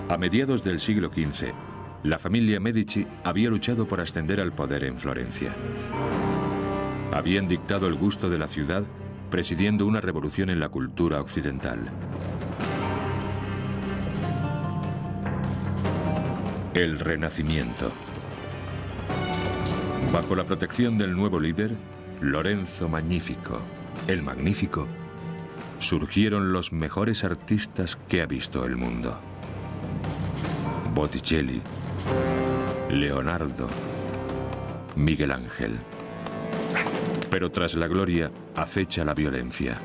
A mediados del siglo XV, la familia Medici había luchado por ascender al poder en Florencia. Habían dictado el gusto de la ciudad, presidiendo una revolución en la cultura occidental. El Renacimiento. Bajo la protección del nuevo líder, Lorenzo Magnifico, el Magnífico, surgieron los mejores artistas que ha visto el mundo. Botticelli, Leonardo, Miguel Ángel. Pero tras la gloria acecha la violencia.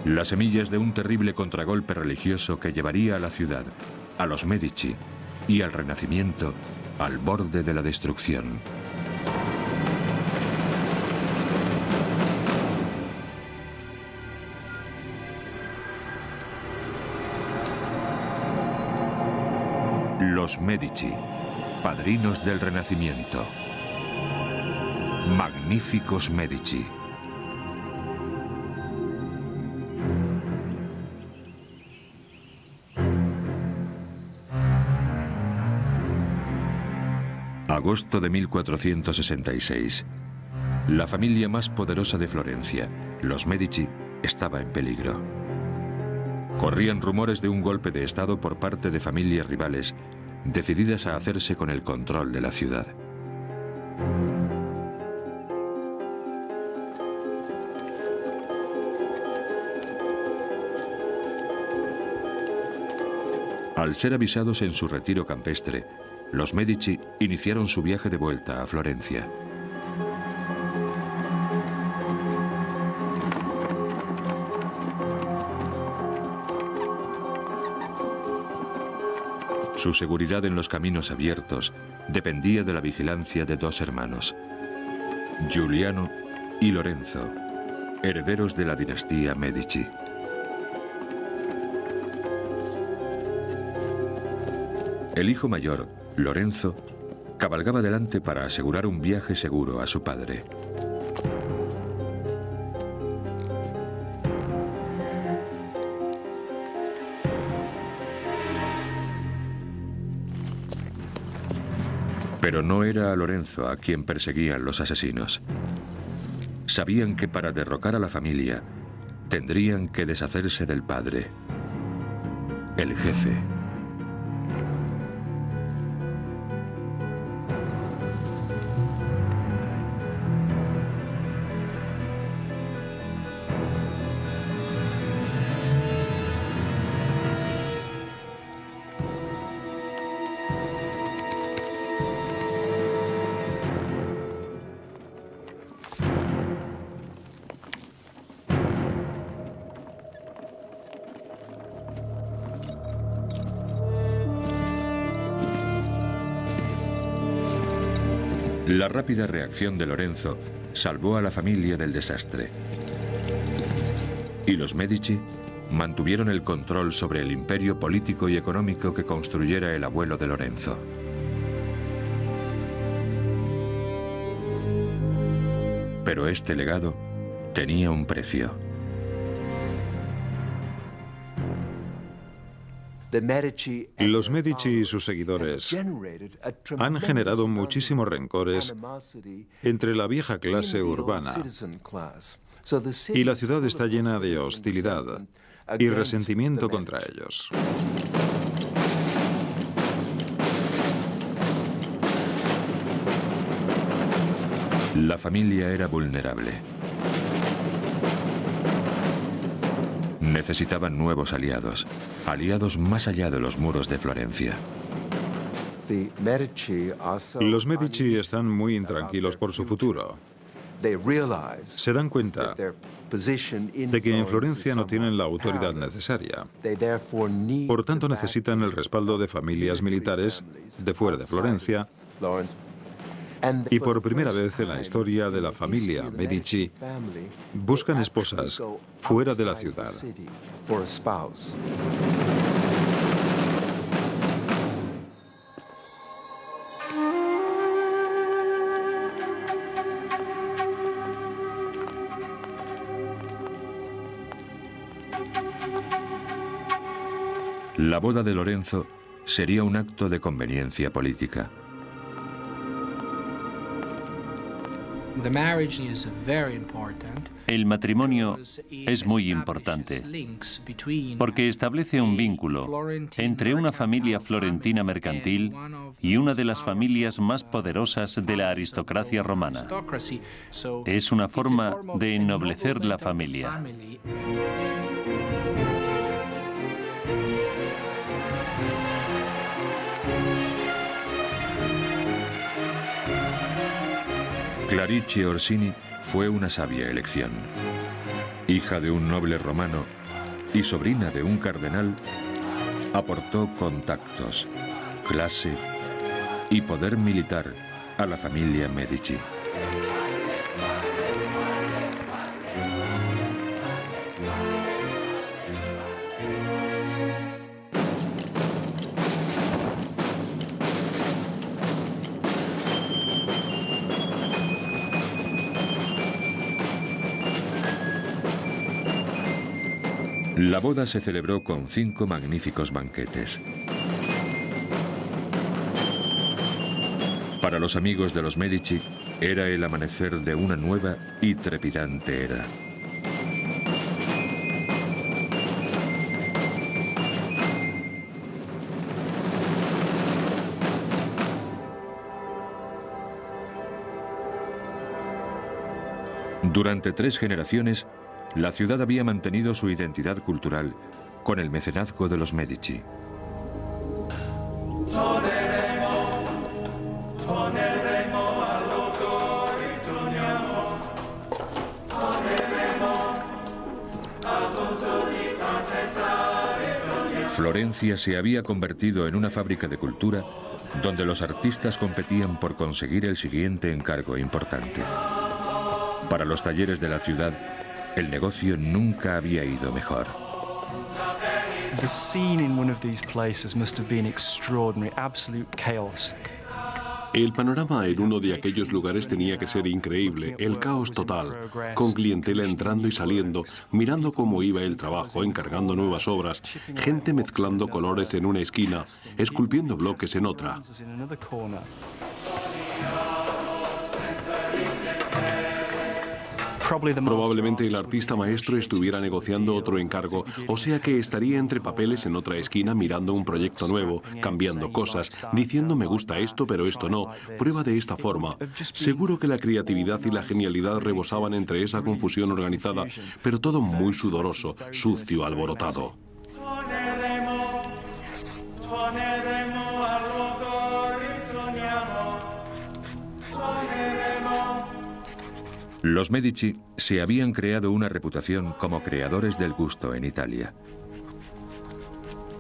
Las semillas de un terrible contragolpe religioso que llevaría a la ciudad, a los Medici y al Renacimiento al borde de la destrucción. Los Medici, padrinos del Renacimiento. Magníficos Medici. Agosto de 1466. La familia más poderosa de Florencia, los Medici, estaba en peligro. Corrían rumores de un golpe de estado por parte de familias rivales, decididas a hacerse con el control de la ciudad. Al ser avisados en su retiro campestre, los Medici iniciaron su viaje de vuelta a Florencia. Su seguridad en los caminos abiertos dependía de la vigilancia de dos hermanos, Giuliano y Lorenzo, herederos de la dinastía Medici. El hijo mayor, Lorenzo, cabalgaba delante para asegurar un viaje seguro a su padre. Pero no era a Lorenzo a quien perseguían los asesinos. Sabían que para derrocar a la familia tendrían que deshacerse del padre, el jefe. La rápida reacción de Lorenzo salvó a la familia del desastre. Y los Medici mantuvieron el control sobre el imperio político y económico que construyera el abuelo de Lorenzo. Pero este legado tenía un precio. Los Medici y sus seguidores han generado muchísimos rencores entre la vieja clase urbana, y la ciudad está llena de hostilidad y resentimiento contra ellos. La familia era vulnerable. Necesitaban nuevos aliados, aliados más allá de los muros de Florencia. Los Medici están muy intranquilos por su futuro. Se dan cuenta de que en Florencia no tienen la autoridad necesaria. Por tanto, necesitan el respaldo de familias militares de fuera de Florencia. Y por primera vez en la historia de la familia Medici, buscan esposas fuera de la ciudad. La boda de Lorenzo sería un acto de conveniencia política. El matrimonio es muy importante porque establece un vínculo entre una familia florentina mercantil y una de las familias más poderosas de la aristocracia romana. Es una forma de ennoblecer la familia. Clarice Orsini fue una sabia elección. Hija de un noble romano y sobrina de un cardenal, aportó contactos, clase y poder militar a la familia Medici. La boda se celebró con 5 magníficos banquetes. Para los amigos de los Medici, era el amanecer de una nueva y trepidante era. Durante 3 generaciones, la ciudad había mantenido su identidad cultural con el mecenazgo de los Medici. Florencia se había convertido en una fábrica de cultura donde los artistas competían por conseguir el siguiente encargo importante. Para los talleres de la ciudad, el negocio nunca había ido mejor. The scene in one of these places must have been extraordinary, absolute chaos. El panorama en uno de aquellos lugares tenía que ser increíble, el caos total, con clientela entrando y saliendo, mirando cómo iba el trabajo, encargando nuevas obras, gente mezclando colores en una esquina, esculpiendo bloques en otra. Probablemente el artista maestro estuviera negociando otro encargo, o sea que estaría entre papeles en otra esquina mirando un proyecto nuevo, cambiando cosas, diciendo me gusta esto pero esto no, prueba de esta forma. Seguro que la creatividad y la genialidad rebosaban entre esa confusión organizada, pero todo muy sudoroso, sucio, alborotado. Los Medici se habían creado una reputación como creadores del gusto en Italia.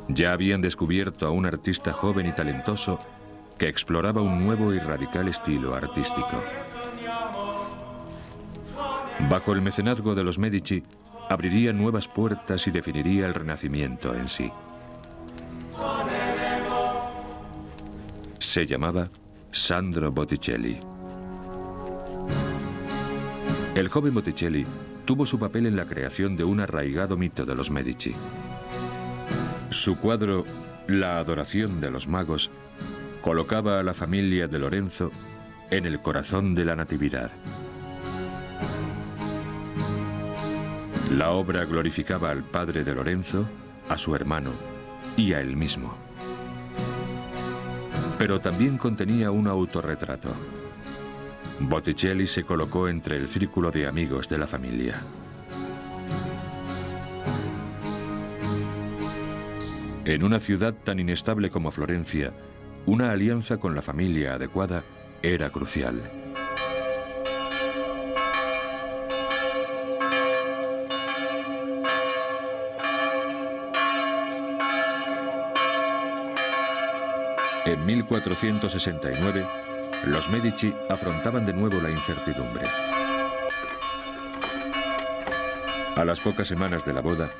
Ya habían descubierto a un artista joven y talentoso que exploraba un nuevo y radical estilo artístico. Bajo el mecenazgo de los Medici, abriría nuevas puertas y definiría el Renacimiento en sí. Se llamaba Sandro Botticelli. El joven Botticelli tuvo su papel en la creación de un arraigado mito de los Medici. Su cuadro, La adoración de los magos, colocaba a la familia de Lorenzo en el corazón de la Natividad. La obra glorificaba al padre de Lorenzo, a su hermano y a él mismo. Pero también contenía un autorretrato. Botticelli se colocó entre el círculo de amigos de la familia. En una ciudad tan inestable como Florencia, una alianza con la familia adecuada era crucial. En 1469, los Medici afrontaban de nuevo la incertidumbre. A las pocas semanas de la boda,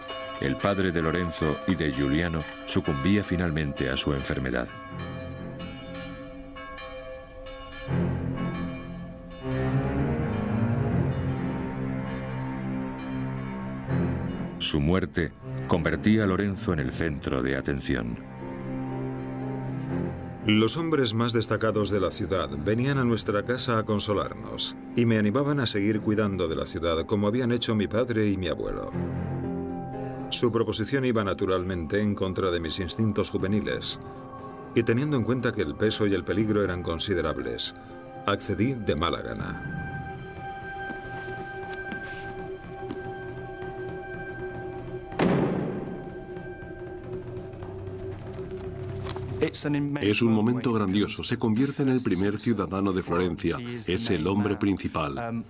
el padre de Lorenzo y de Giuliano sucumbía finalmente a su enfermedad. Su muerte convertía a Lorenzo en el centro de atención. Los hombres más destacados de la ciudad venían a nuestra casa a consolarnos y me animaban a seguir cuidando de la ciudad como habían hecho mi padre y mi abuelo. Su proposición iba naturalmente en contra de mis instintos juveniles y teniendo en cuenta que el peso y el peligro eran considerables, accedí de mala gana. Es un momento grandioso. Se convierte en el primer ciudadano de Florencia. Es el hombre principal.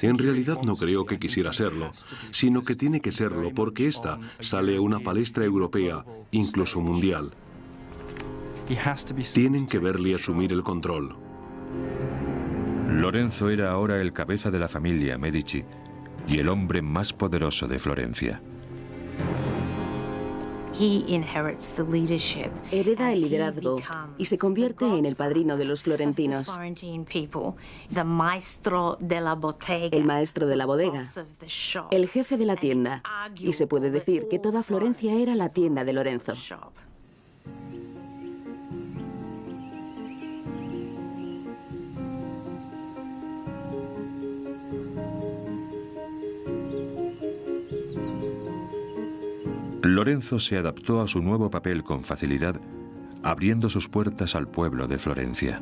En realidad no creo que quisiera serlo, sino que tiene que serlo porque esta sale a una palestra europea, incluso mundial. Tienen que verle asumir el control. Lorenzo era ahora el cabeza de la familia Medici y el hombre más poderoso de Florencia. Hereda el liderazgo y se convierte en el padrino de los florentinos, el maestro de la bodega, el jefe de la tienda, y se puede decir que toda Florencia era la tienda de Lorenzo. Lorenzo se adaptó a su nuevo papel con facilidad, abriendo sus puertas al pueblo de Florencia.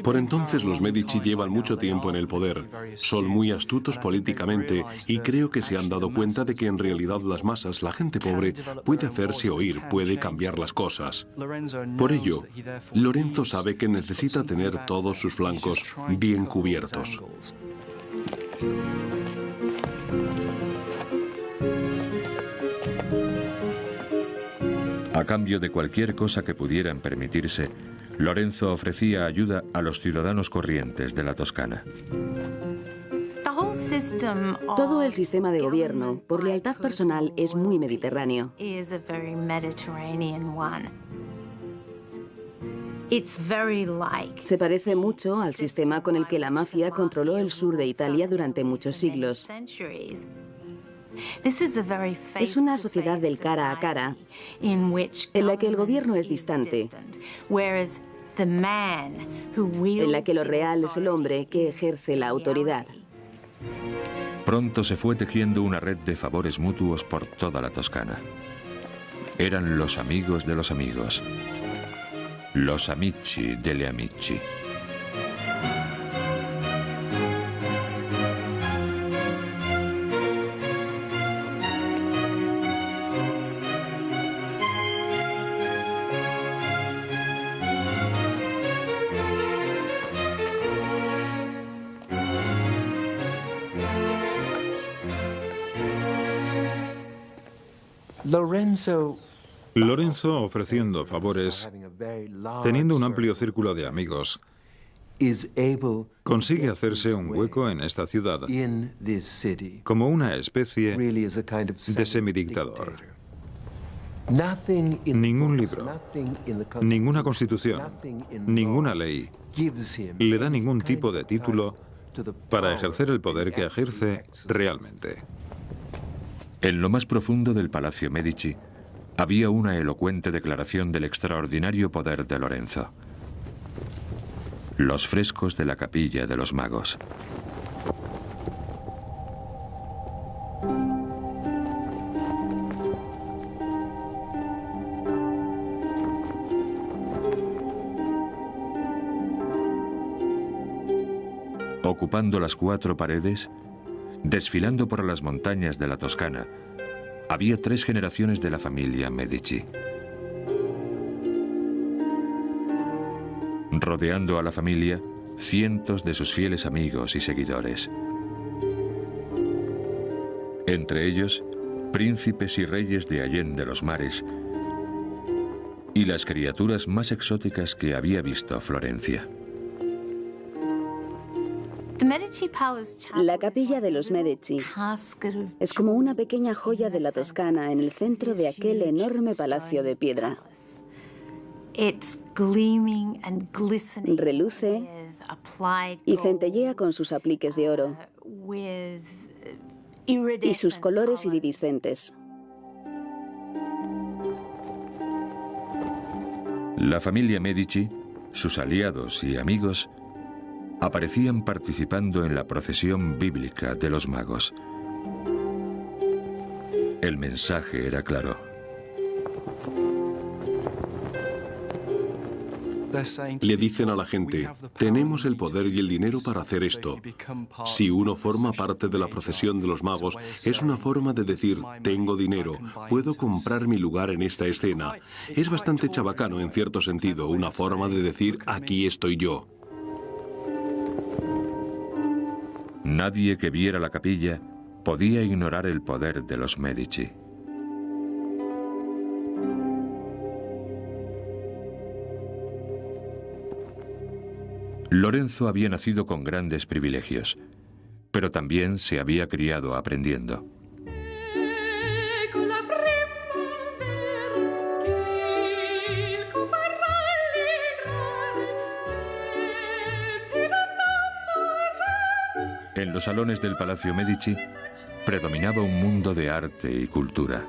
Por entonces los Medici llevan mucho tiempo en el poder. Son muy astutos políticamente y creo que se han dado cuenta de que en realidad las masas, la gente pobre, puede hacerse oír, puede cambiar las cosas. Por ello, Lorenzo sabe que necesita tener todos sus flancos bien cubiertos. A cambio de cualquier cosa que pudieran permitirse, Lorenzo ofrecía ayuda a los ciudadanos corrientes de la Toscana. Todo el sistema de gobierno, por lealtad personal, es muy mediterráneo. Se parece mucho al sistema con el que la mafia controló el sur de Italia durante muchos siglos. Es una sociedad del cara a cara, en la que el gobierno es distante, en la que lo real es el hombre que ejerce la autoridad. Pronto se fue tejiendo una red de favores mutuos por toda la Toscana. Eran los amigos de los amigos, los amici delle amici. Lorenzo, ofreciendo favores, teniendo un amplio círculo de amigos, consigue hacerse un hueco en esta ciudad como una especie de semidictador. Ningún libro, ninguna constitución, ninguna ley le da ningún tipo de título para ejercer el poder que ejerce realmente. En lo más profundo del Palacio Medici había una elocuente declaración del extraordinario poder de Lorenzo. Los frescos de la Capilla de los Magos. Ocupando las 4 paredes, desfilando por las montañas de la Toscana, había 3 generaciones de la familia Medici. Rodeando a la familia, cientos de sus fieles amigos y seguidores. Entre ellos, príncipes y reyes de Allende los mares y las criaturas más exóticas que había visto Florencia. La capilla de los Medici es como una pequeña joya de la Toscana en el centro de aquel enorme palacio de piedra. Reluce y centellea con sus apliques de oro. y sus colores iridiscentes. La familia Medici, sus aliados y amigos, aparecían participando en la procesión bíblica de los magos. El mensaje era claro. Le dicen a la gente, tenemos el poder y el dinero para hacer esto. Si uno forma parte de la procesión de los magos, es una forma de decir, tengo dinero, puedo comprar mi lugar en esta escena. Es bastante chabacano en cierto sentido, una forma de decir, aquí estoy yo. Nadie que viera la capilla podía ignorar el poder de los Medici. Lorenzo había nacido con grandes privilegios, pero también se había criado aprendiendo. En los salones del Palacio Medici predominaba un mundo de arte y cultura.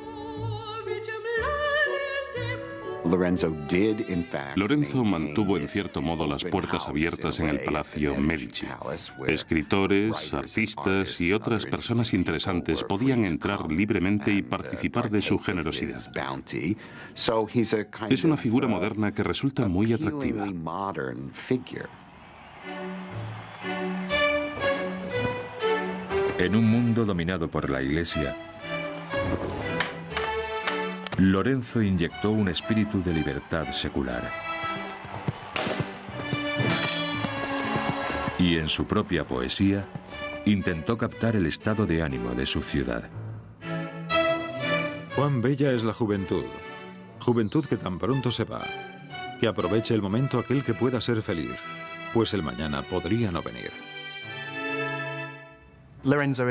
Lorenzo mantuvo en cierto modo las puertas abiertas en el Palacio Medici. Escritores, artistas y otras personas interesantes podían entrar libremente y participar de su generosidad. Es una figura moderna que resulta muy atractiva. En un mundo dominado por la Iglesia, Lorenzo inyectó un espíritu de libertad secular. Y en su propia poesía, intentó captar el estado de ánimo de su ciudad. Cuán bella es la juventud. Juventud que tan pronto se va. Que aproveche el momento aquel que pueda ser feliz, pues el mañana podría no venir. Lorenzo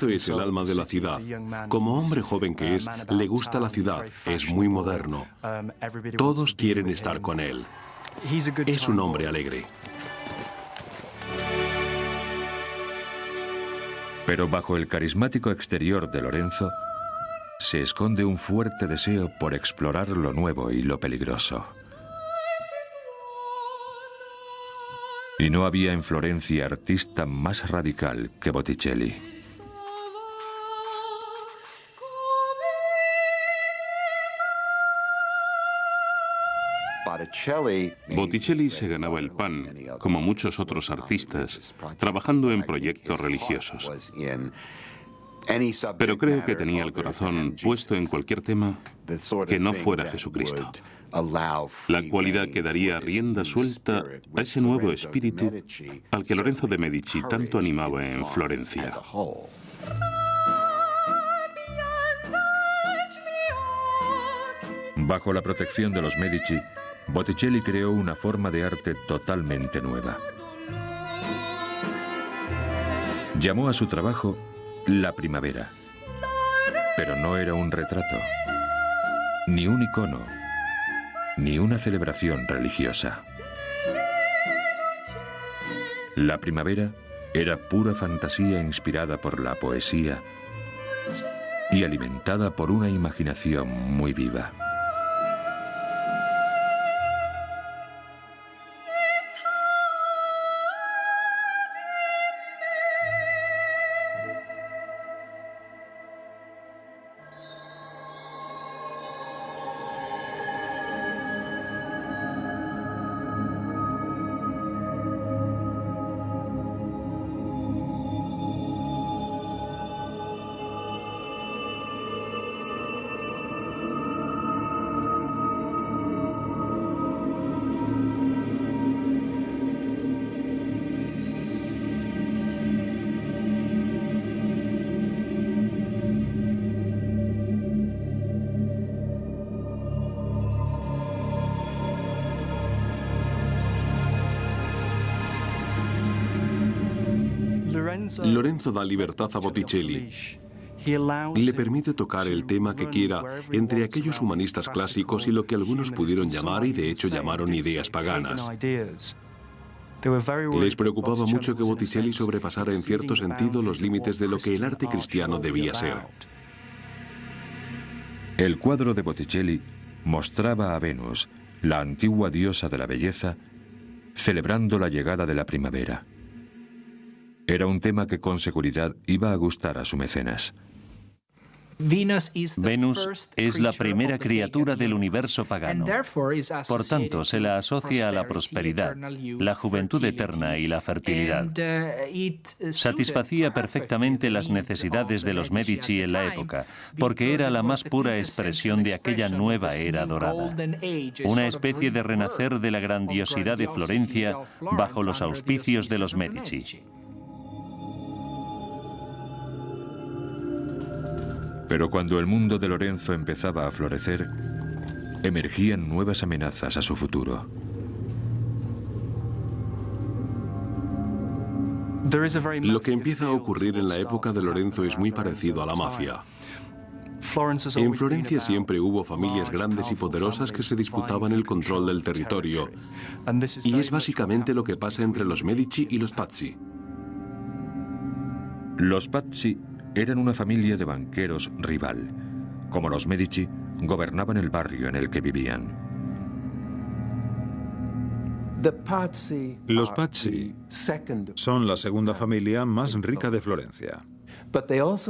es el alma de la ciudad. Como hombre joven que es, le gusta la ciudad, es muy moderno. Todos quieren estar con él. Es un hombre alegre. Pero bajo el carismático exterior de Lorenzo, se esconde un fuerte deseo por explorar lo nuevo y lo peligroso. Y no había en Florencia artista más radical que Botticelli. Botticelli se ganaba el pan, como muchos otros artistas, trabajando en proyectos religiosos. Pero creo que tenía el corazón puesto en cualquier tema que no fuera Jesucristo. La cualidad que daría rienda suelta a ese nuevo espíritu al que Lorenzo de Medici tanto animaba en Florencia. Bajo la protección de los Medici, Botticelli creó una forma de arte totalmente nueva. Llamó a su trabajo La Primavera, pero no era un retrato, ni un icono, ni una celebración religiosa. La primavera era pura fantasía inspirada por la poesía y alimentada por una imaginación muy viva. Lorenzo da libertad a Botticelli. Le permite tocar el tema que quiera entre aquellos humanistas clásicos y lo que algunos pudieron llamar y de hecho llamaron ideas paganas. Les preocupaba mucho que Botticelli sobrepasara en cierto sentido los límites de lo que el arte cristiano debía ser. El cuadro de Botticelli mostraba a Venus, la antigua diosa de la belleza, celebrando la llegada de la primavera. Era un tema que con seguridad iba a gustar a su mecenas. Venus es la primera criatura del universo pagano. Por tanto, se la asocia a la prosperidad, la juventud eterna y la fertilidad. Satisfacía perfectamente las necesidades de los Medici en la época, porque era la más pura expresión de aquella nueva era dorada. Una especie de renacer de la grandiosidad de Florencia bajo los auspicios de los Medici. Pero cuando el mundo de Lorenzo empezaba a florecer, emergían nuevas amenazas a su futuro. Lo que empieza a ocurrir en la época de Lorenzo es muy parecido a la mafia. En Florencia siempre hubo familias grandes y poderosas que se disputaban el control del territorio. Y es básicamente lo que pasa entre los Medici y los Pazzi. Los Pazzi eran una familia de banqueros rival. Como los Medici, gobernaban el barrio en el que vivían. Los Pazzi son la segunda familia más rica de Florencia.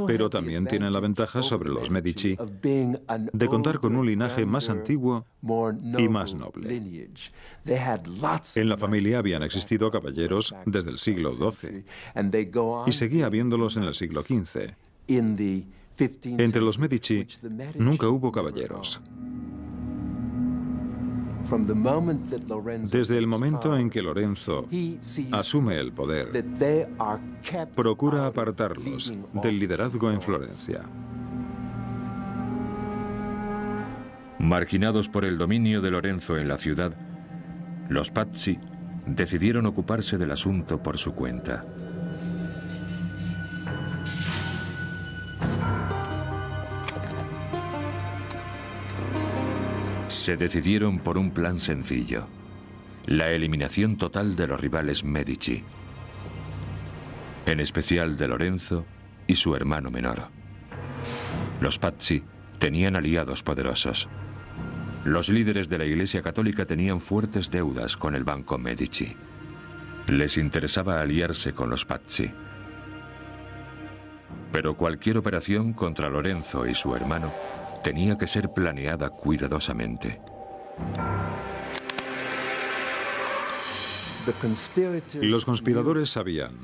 Pero también tienen la ventaja sobre los Medici de contar con un linaje más antiguo y más noble. En la familia habían existido caballeros desde el siglo XII y seguía habiéndolos en el siglo XV. Entre los Medici nunca hubo caballeros. Desde el momento en que Lorenzo asume el poder, procura apartarlos del liderazgo en Florencia. Marginados por el dominio de Lorenzo en la ciudad, los Pazzi decidieron ocuparse del asunto por su cuenta. Se decidieron por un plan sencillo: la eliminación total de los rivales Medici, en especial de Lorenzo y su hermano menor. Los Pazzi tenían aliados poderosos. Los líderes de la Iglesia Católica tenían fuertes deudas con el Banco Medici. Les interesaba aliarse con los Pazzi. Pero cualquier operación contra Lorenzo y su hermano tenía que ser planeada cuidadosamente. Los conspiradores sabían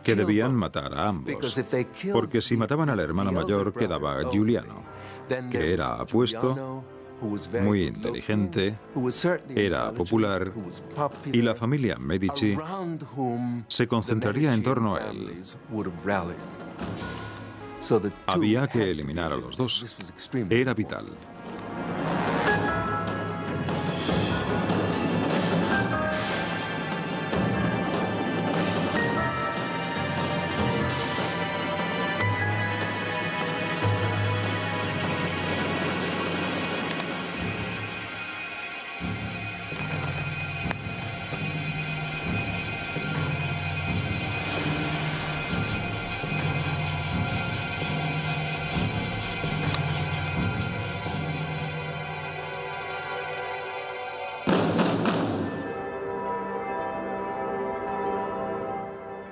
que debían matar a ambos, porque si mataban al hermano mayor quedaba Giuliano, que era apuesto, muy inteligente, era popular, y la familia Medici se concentraría en torno a él. Había que eliminar a los dos. Era vital.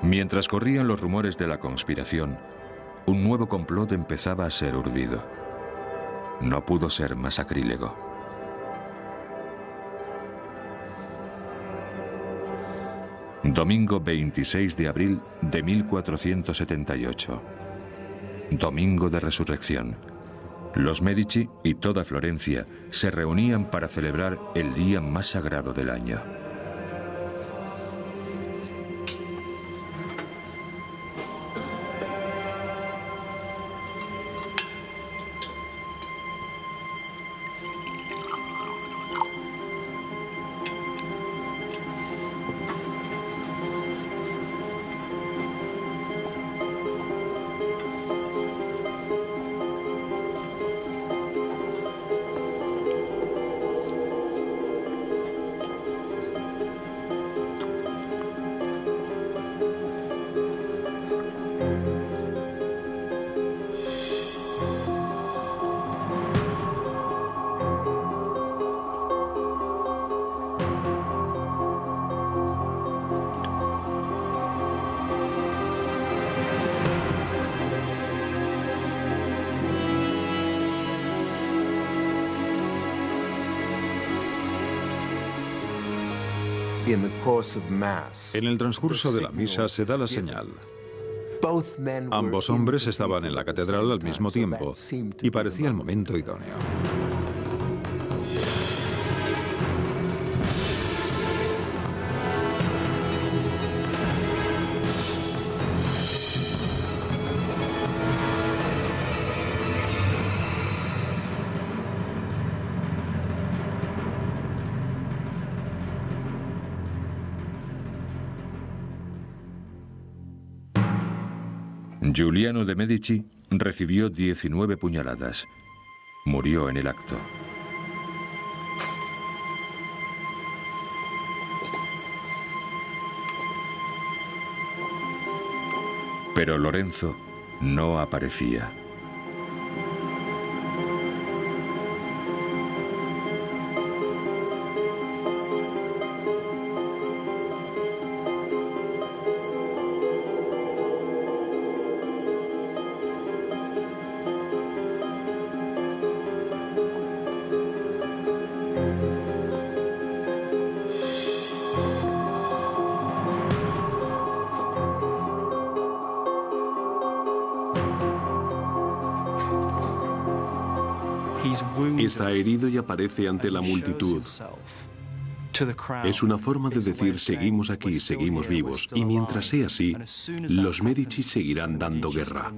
Mientras corrían los rumores de la conspiración, un nuevo complot empezaba a ser urdido. No pudo ser más sacrílego. Domingo 26 de abril de 1478. Domingo de Resurrección. Los Medici y toda Florencia se reunían para celebrar el día más sagrado del año. En el transcurso de la misa se da la señal. Ambos hombres estaban en la catedral al mismo tiempo y parecía el momento idóneo. Giuliano de Medici recibió 19 puñaladas. Murió en el acto. Pero Lorenzo no aparecía. Está herido y aparece ante la multitud. Es una forma de decir, seguimos aquí, seguimos vivos, y mientras sea así, los Medici seguirán dando guerra.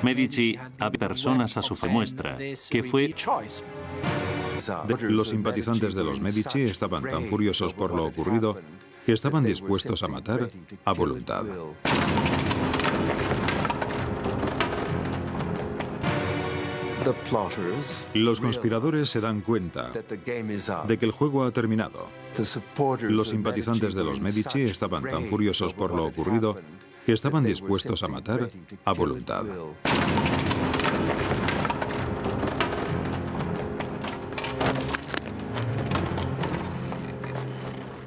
Medici a personas a su muestra, que fue... Los simpatizantes de los Medici estaban tan furiosos por lo ocurrido que estaban dispuestos a matar a voluntad. Los conspiradores se dan cuenta de que el juego ha terminado. Los simpatizantes de los Medici estaban tan furiosos por lo ocurrido que estaban dispuestos a matar a voluntad.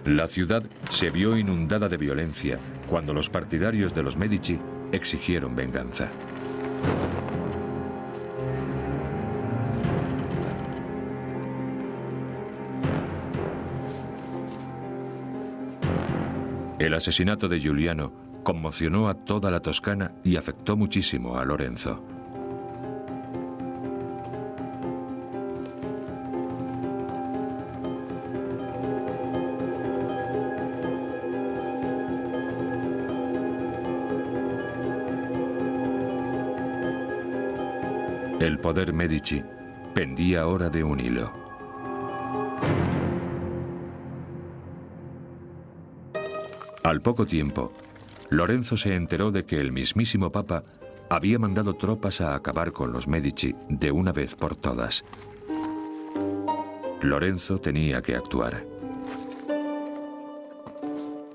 La ciudad se vio inundada de violencia cuando los partidarios de los Medici exigieron venganza. El asesinato de Giuliano conmocionó a toda la Toscana y afectó muchísimo a Lorenzo. El poder Medici pendía ahora de un hilo. Al poco tiempo, Lorenzo se enteró de que el mismísimo Papa había mandado tropas a acabar con los Medici de una vez por todas. Lorenzo tenía que actuar.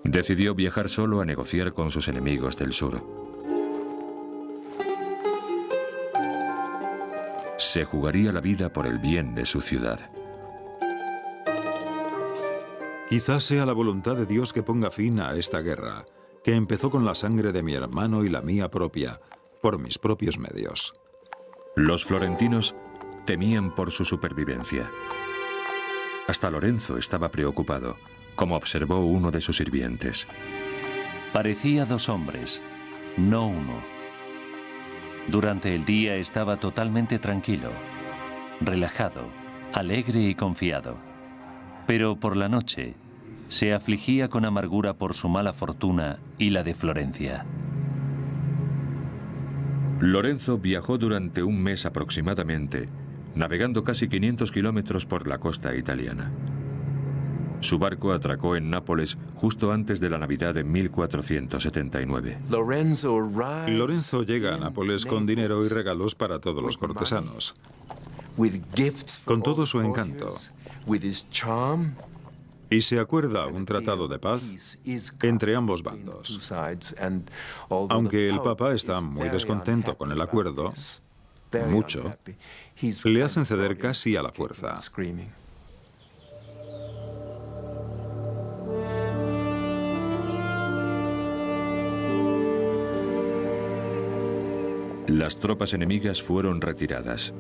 Decidió viajar solo a negociar con sus enemigos del sur. Se jugaría la vida por el bien de su ciudad. Quizás sea la voluntad de Dios que ponga fin a esta guerra, que empezó con la sangre de mi hermano y la mía propia, por mis propios medios. Los florentinos temían por su supervivencia. Hasta Lorenzo estaba preocupado, como observó uno de sus sirvientes. Parecía dos hombres, no uno. Durante el día estaba totalmente tranquilo, relajado, alegre y confiado. Pero por la noche se afligía con amargura por su mala fortuna y la de Florencia. Lorenzo viajó durante un mes aproximadamente, navegando casi 500 kilómetros por la costa italiana. Su barco atracó en Nápoles justo antes de la Navidad de 1479. Lorenzo llega a Nápoles con dinero y regalos para todos los cortesanos, con todo su encanto. Y se acuerda un tratado de paz entre ambos bandos. Aunque el Papa está muy descontento con el acuerdo, mucho, le hacen ceder casi a la fuerza. Las tropas enemigas fueron retiradas.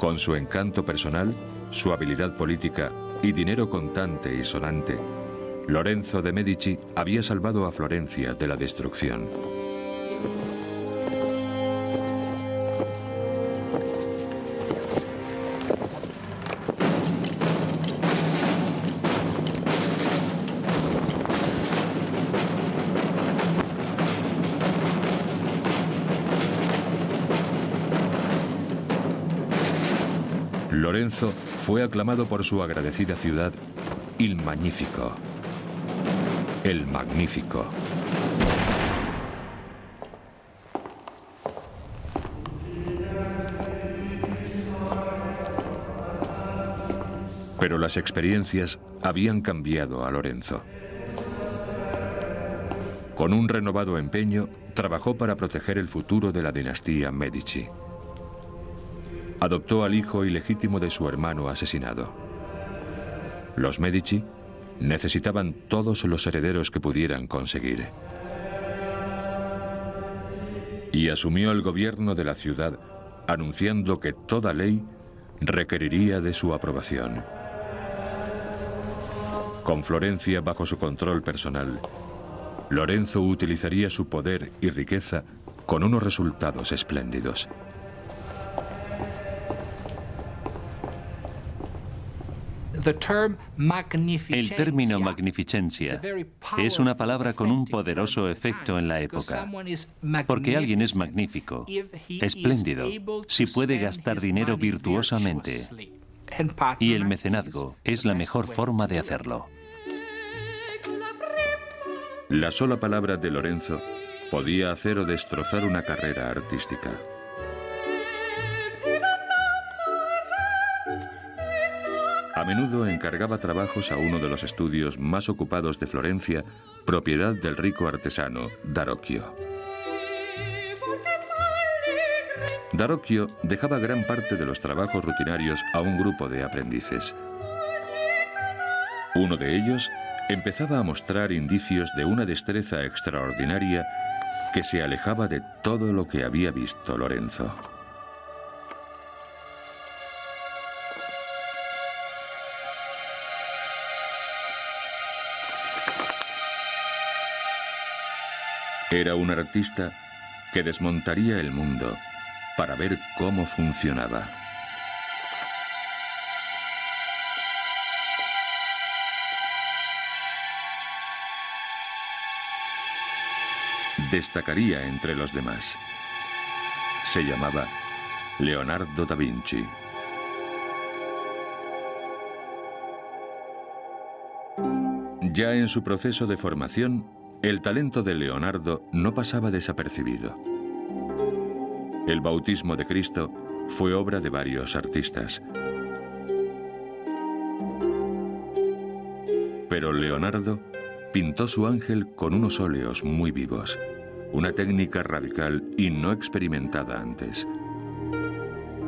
Con su encanto personal, su habilidad política y dinero contante y sonante, Lorenzo de Medici había salvado a Florencia de la destrucción. Lorenzo fue aclamado por su agradecida ciudad Il Magnifico, el Magnífico. Pero las experiencias habían cambiado a Lorenzo. Con un renovado empeño, trabajó para proteger el futuro de la dinastía Medici. Adoptó al hijo ilegítimo de su hermano asesinado. Los Medici necesitaban todos los herederos que pudieran conseguir. Y asumió el gobierno de la ciudad, anunciando que toda ley requeriría de su aprobación. Con Florencia bajo su control personal, Lorenzo utilizaría su poder y riqueza con unos resultados espléndidos. El término magnificencia es una palabra con un poderoso efecto en la época, porque alguien es magnífico, espléndido, si puede gastar dinero virtuosamente, y el mecenazgo es la mejor forma de hacerlo. La sola palabra de Lorenzo podía hacer o destrozar una carrera artística. A menudo encargaba trabajos a uno de los estudios más ocupados de Florencia, propiedad del rico artesano Darocchio. Darocchio dejaba gran parte de los trabajos rutinarios a un grupo de aprendices. Uno de ellos empezaba a mostrar indicios de una destreza extraordinaria que se alejaba de todo lo que había visto Lorenzo. Era un artista que desmontaría el mundo para ver cómo funcionaba. Destacaría entre los demás. Se llamaba Leonardo da Vinci. Ya en su proceso de formación, el talento de Leonardo no pasaba desapercibido. El bautismo de Cristo fue obra de varios artistas. Pero Leonardo pintó su ángel con unos óleos muy vivos, una técnica radical y no experimentada antes.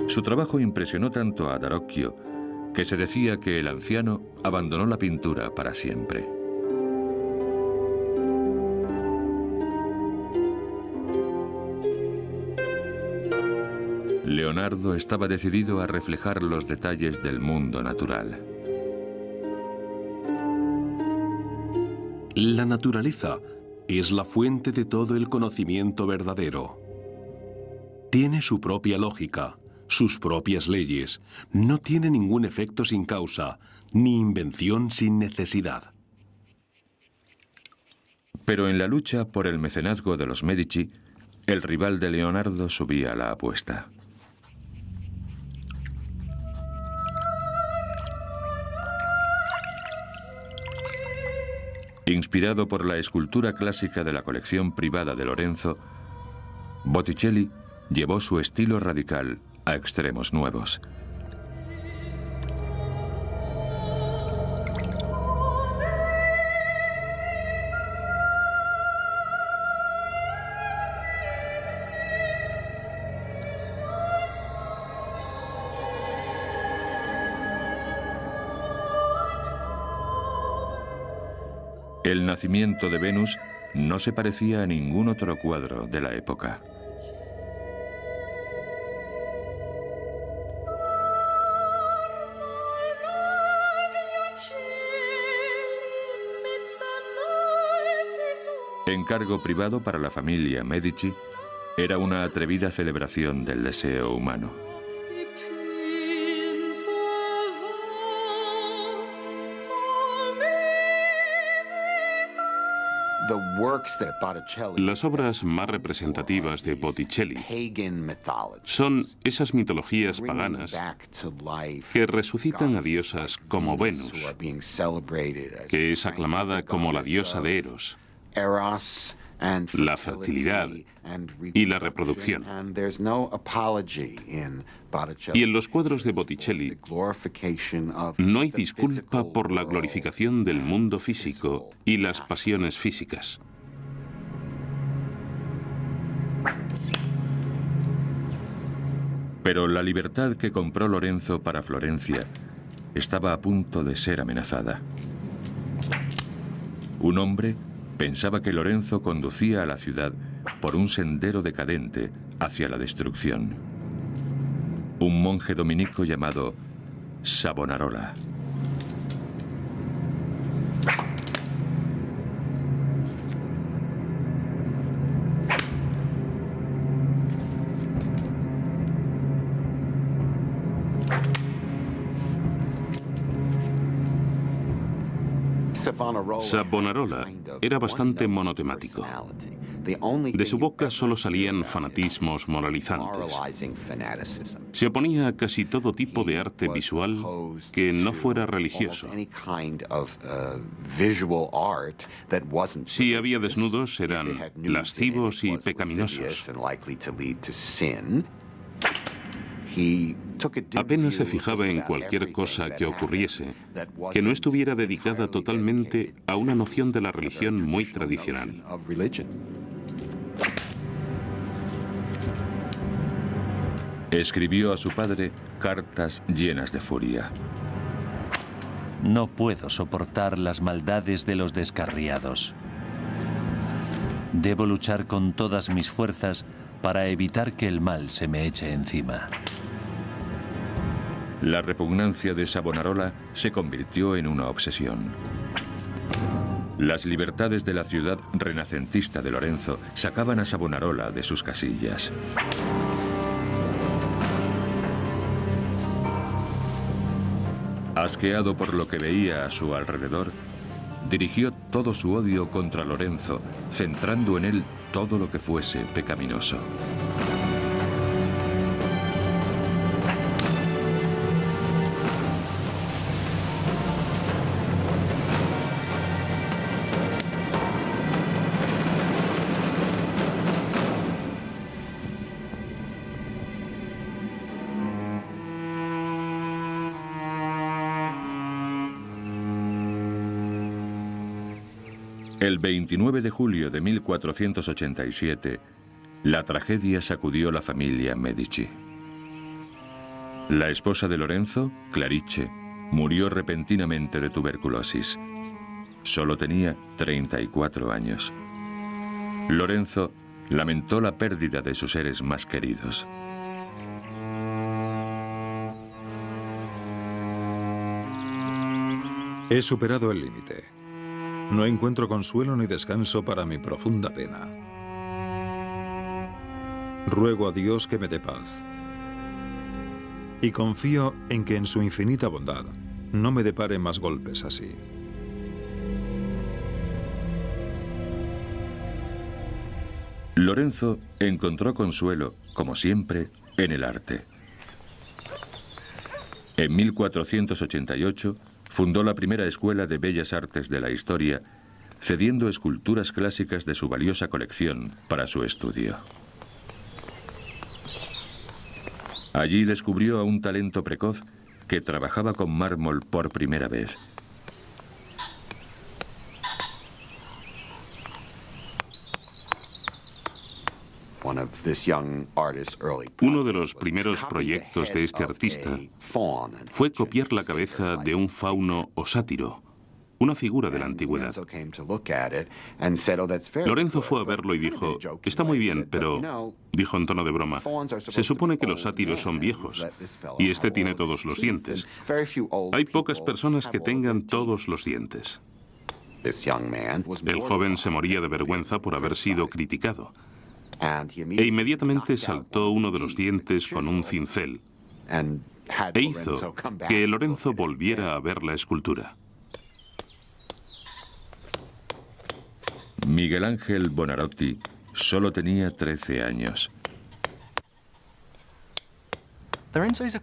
Su trabajo impresionó tanto a Darocchio que se decía que el anciano abandonó la pintura para siempre. Leonardo estaba decidido a reflejar los detalles del mundo natural. La naturaleza es la fuente de todo el conocimiento verdadero. Tiene su propia lógica, sus propias leyes. No tiene ningún efecto sin causa, ni invención sin necesidad. Pero en la lucha por el mecenazgo de los Medici, el rival de Leonardo subía la apuesta. Inspirado por la escultura clásica de la colección privada de Lorenzo, Botticelli llevó su estilo radical a extremos nuevos. El nacimiento de Venus no se parecía a ningún otro cuadro de la época. Encargo privado para la familia Medici, era una atrevida celebración del deseo humano. Las obras más representativas de Botticelli son esas mitologías paganas que resucitan a diosas como Venus, que es aclamada como la diosa de Eros, la fertilidad y la reproducción. Y en los cuadros de Botticelli no hay disculpa por la glorificación del mundo físico y las pasiones físicas. Pero la libertad que compró Lorenzo para Florencia estaba a punto de ser amenazada. Un hombre pensaba que Lorenzo conducía a la ciudad por un sendero decadente hacia la destrucción. Un monje dominico llamado Savonarola. Savonarola era bastante monotemático. De su boca solo salían fanatismos moralizantes. Se oponía a casi todo tipo de arte visual que no fuera religioso. Si había desnudos, eran lascivos y pecaminosos. Apenas se fijaba en cualquier cosa que ocurriese que no estuviera dedicada totalmente a una noción de la religión muy tradicional. Escribió a su padre cartas llenas de furia. No puedo soportar las maldades de los descarriados. Debo luchar con todas mis fuerzas para evitar que el mal se me eche encima. La repugnancia de Savonarola se convirtió en una obsesión. Las libertades de la ciudad renacentista de Lorenzo sacaban a Savonarola de sus casillas. Asqueado por lo que veía a su alrededor, dirigió todo su odio contra Lorenzo, centrando en él todo lo que fuese pecaminoso. El 29 de julio de 1487, la tragedia sacudió la familia Medici. La esposa de Lorenzo, Clarice, murió repentinamente de tuberculosis. Solo tenía 34 años. Lorenzo lamentó la pérdida de sus seres más queridos. He superado el límite. No encuentro consuelo ni descanso para mi profunda pena. Ruego a Dios que me dé paz. Y confío en que en su infinita bondad no me depare más golpes así. Lorenzo encontró consuelo, como siempre, en el arte. En 1488 fundó la primera escuela de bellas artes de la historia, cediendo esculturas clásicas de su valiosa colección para su estudio. Allí descubrió a un talento precoz que trabajaba con mármol por primera vez. Uno de los primeros proyectos de este artista fue copiar la cabeza de un fauno o sátiro, una figura de la antigüedad. Lorenzo fue a verlo y dijo, está muy bien, pero, dijo en tono de broma, se supone que los sátiros son viejos, y este tiene todos los dientes. Hay pocas personas que tengan todos los dientes. El joven se moría de vergüenza por haber sido criticado e inmediatamente saltó uno de los dientes con un cincel e hizo que Lorenzo volviera a ver la escultura. Miguel Ángel Buonarroti solo tenía 13 años.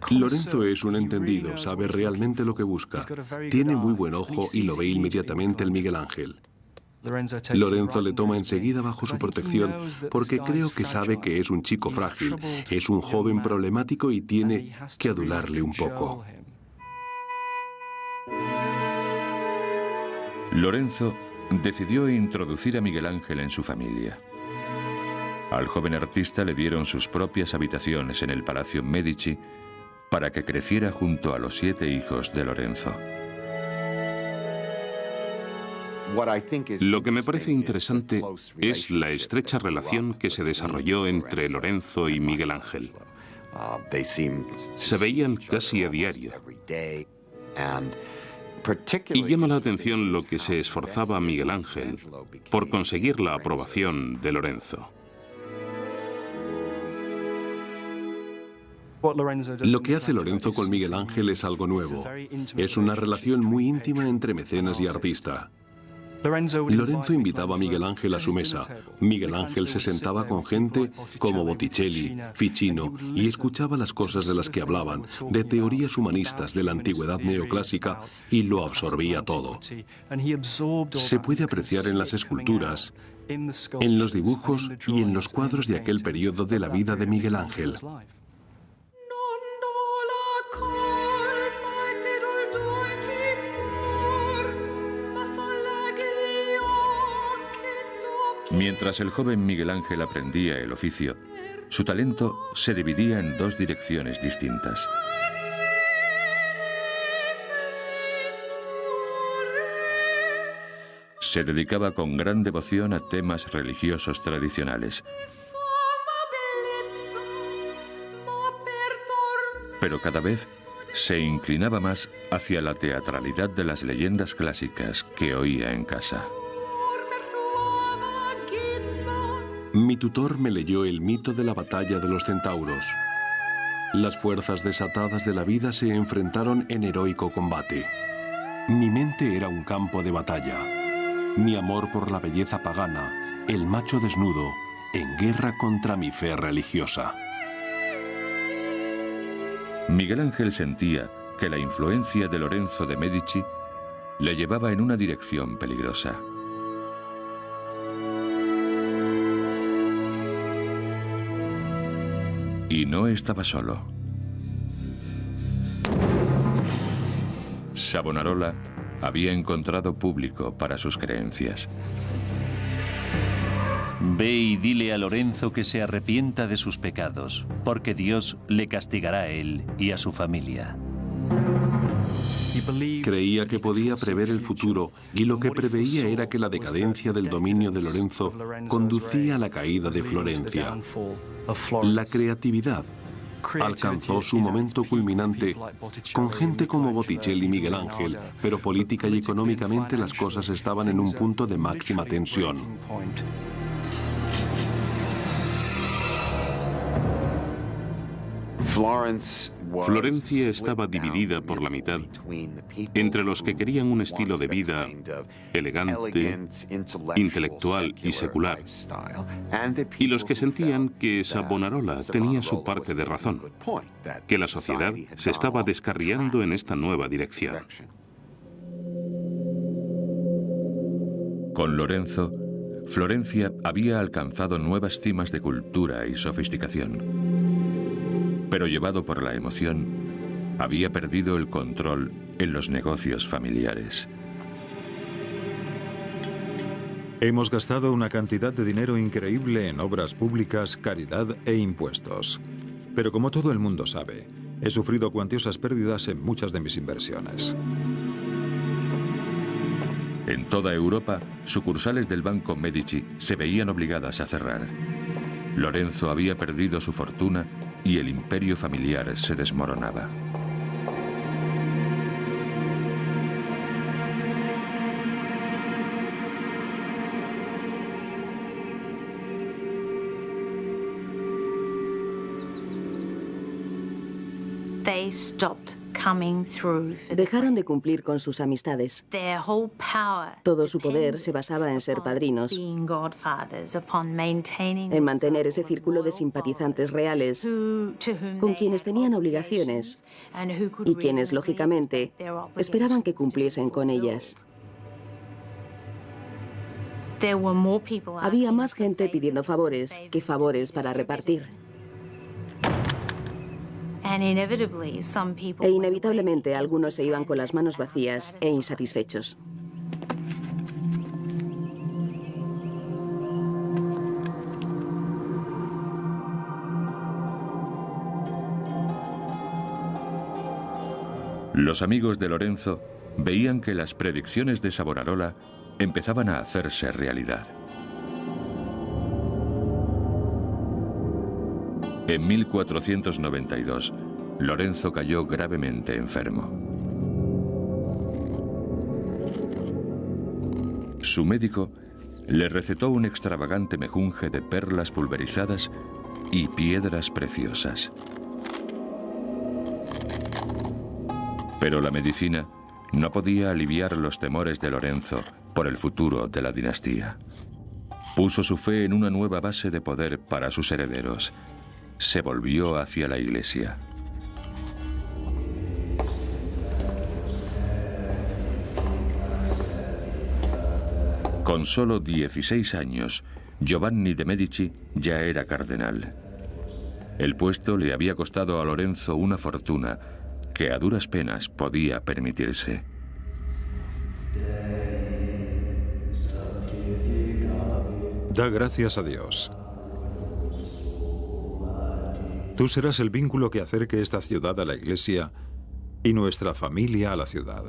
Lorenzo es un entendido, sabe realmente lo que busca. Tiene muy buen ojo y lo ve inmediatamente el Miguel Ángel. Lorenzo le toma enseguida bajo su protección porque creo que sabe que es un chico frágil, es un joven problemático y tiene que adularle un poco. Lorenzo decidió introducir a Miguel Ángel en su familia. Al joven artista le dieron sus propias habitaciones en el Palacio Medici para que creciera junto a los 7 hijos de Lorenzo. Lo que me parece interesante es la estrecha relación que se desarrolló entre Lorenzo y Miguel Ángel. Se veían casi a diario. Y llama la atención lo que se esforzaba Miguel Ángel por conseguir la aprobación de Lorenzo. Lo que hace Lorenzo con Miguel Ángel es algo nuevo. Es una relación muy íntima entre mecenas y artista. Lorenzo invitaba a Miguel Ángel a su mesa. Miguel Ángel se sentaba con gente como Botticelli, Ficino y escuchaba las cosas de las que hablaban, de teorías humanistas de la antigüedad neoclásica, y lo absorbía todo. Se puede apreciar en las esculturas, en los dibujos y en los cuadros de aquel periodo de la vida de Miguel Ángel. Mientras el joven Miguel Ángel aprendía el oficio, su talento se dividía en 2 direcciones distintas. Se dedicaba con gran devoción a temas religiosos tradicionales. Pero cada vez se inclinaba más hacia la teatralidad de las leyendas clásicas que oía en casa. Mi tutor me leyó el mito de la batalla de los centauros. Las fuerzas desatadas de la vida se enfrentaron en heroico combate. Mi mente era un campo de batalla. Mi amor por la belleza pagana, el macho desnudo, en guerra contra mi fe religiosa. Miguel Ángel sentía que la influencia de Lorenzo de Medici le llevaba en una dirección peligrosa. Y no estaba solo. Savonarola había encontrado público para sus creencias. Ve y dile a Lorenzo que se arrepienta de sus pecados, porque Dios le castigará a él y a su familia. Creía que podía prever el futuro y lo que preveía era que la decadencia del dominio de Lorenzo conducía a la caída de Florencia. La creatividad alcanzó su momento culminante con gente como Botticelli y Miguel Ángel, pero política y económicamente las cosas estaban en un punto de máxima tensión. Florencia estaba dividida por la mitad entre los que querían un estilo de vida elegante, intelectual y secular, y los que sentían que Savonarola tenía su parte de razón, que la sociedad se estaba descarriando en esta nueva dirección. Con Lorenzo, Florencia había alcanzado nuevas cimas de cultura y sofisticación. Pero llevado por la emoción, había perdido el control en los negocios familiares. Hemos gastado una cantidad de dinero increíble en obras públicas, caridad e impuestos. Pero como todo el mundo sabe, he sufrido cuantiosas pérdidas en muchas de mis inversiones. En toda Europa, sucursales del Banco Medici se veían obligadas a cerrar. Lorenzo había perdido su fortuna y el imperio familiar se desmoronaba. Dejaron de cumplir con sus amistades. Todo su poder se basaba en ser padrinos, en mantener ese círculo de simpatizantes reales con quienes tenían obligaciones y quienes, lógicamente, esperaban que cumpliesen con ellas. Había más gente pidiendo favores que favores para repartir. E inevitablemente algunos se iban con las manos vacías e insatisfechos. Los amigos de Lorenzo veían que las predicciones de Savonarola empezaban a hacerse realidad. En 1492, Lorenzo cayó gravemente enfermo. Su médico le recetó un extravagante mejunje de perlas pulverizadas y piedras preciosas. Pero la medicina no podía aliviar los temores de Lorenzo por el futuro de la dinastía. Puso su fe en una nueva base de poder para sus herederos. Se volvió hacia la Iglesia. Con solo 16 años, Giovanni de Medici ya era cardenal. El puesto le había costado a Lorenzo una fortuna que a duras penas podía permitirse. Da gracias a Dios. Tú serás el vínculo que acerque esta ciudad a la Iglesia y nuestra familia a la ciudad.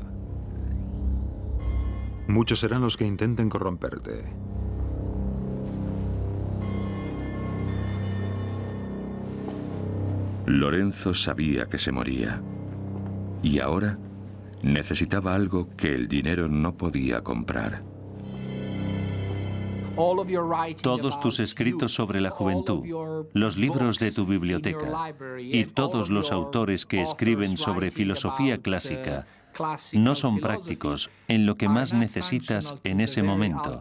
Muchos serán los que intenten corromperte. Lorenzo sabía que se moría. Y ahora necesitaba algo que el dinero no podía comprar. Todos tus escritos sobre la juventud, los libros de tu biblioteca y todos los autores que escriben sobre filosofía clásica no son prácticos en lo que más necesitas en ese momento,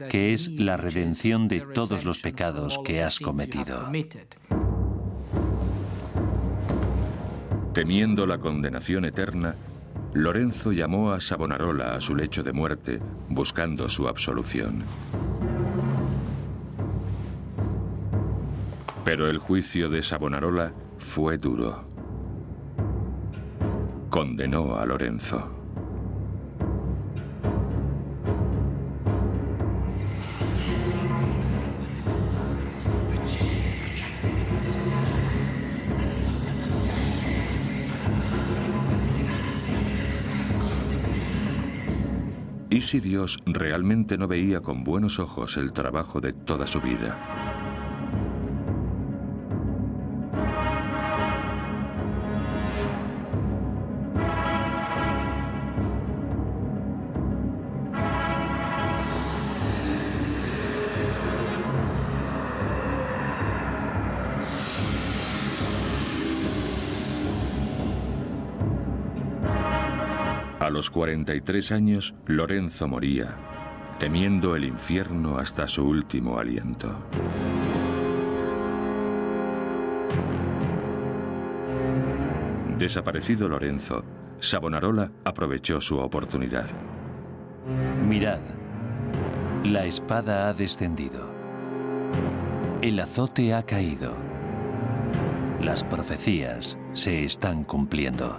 que es la redención de todos los pecados que has cometido. Temiendo la condenación eterna, Lorenzo llamó a Savonarola a su lecho de muerte, buscando su absolución. Pero el juicio de Savonarola fue duro. Condenó a Lorenzo. ¿Y si Dios realmente no veía con buenos ojos el trabajo de toda su vida? A los 43 años, Lorenzo moría, temiendo el infierno hasta su último aliento. Desaparecido Lorenzo, Savonarola aprovechó su oportunidad. Mirad, la espada ha descendido. El azote ha caído. Las profecías se están cumpliendo.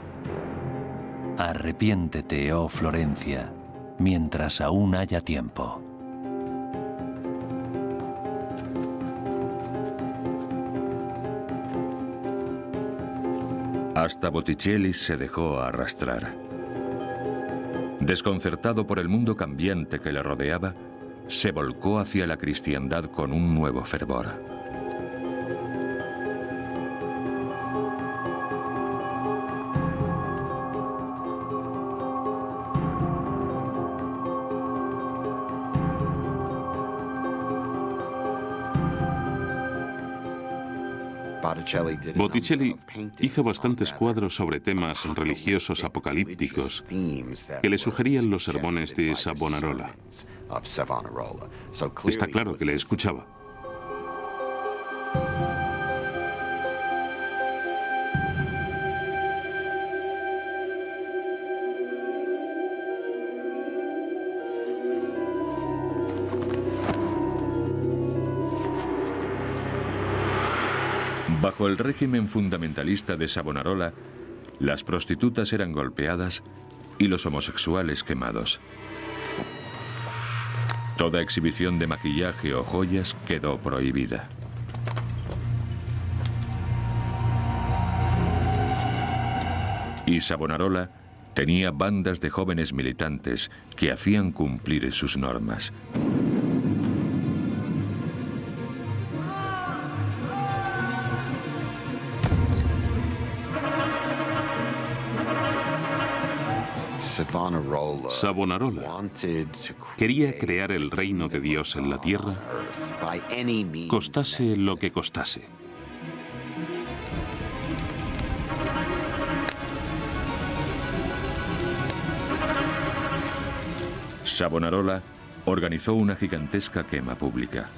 Arrepiéntete, oh Florencia, mientras aún haya tiempo. Hasta Botticelli se dejó arrastrar. Desconcertado por el mundo cambiante que le rodeaba, se volcó hacia la cristiandad con un nuevo fervor. Botticelli hizo bastantes cuadros sobre temas religiosos apocalípticos que le sugerían los sermones de Savonarola. Está claro que le escuchaba. Bajo el régimen fundamentalista de Savonarola, las prostitutas eran golpeadas y los homosexuales quemados. Toda exhibición de maquillaje o joyas quedó prohibida. Y Savonarola tenía bandas de jóvenes militantes que hacían cumplir sus normas. Savonarola quería crear el reino de Dios en la tierra, costase lo que costase. Savonarola organizó una gigantesca quema pública.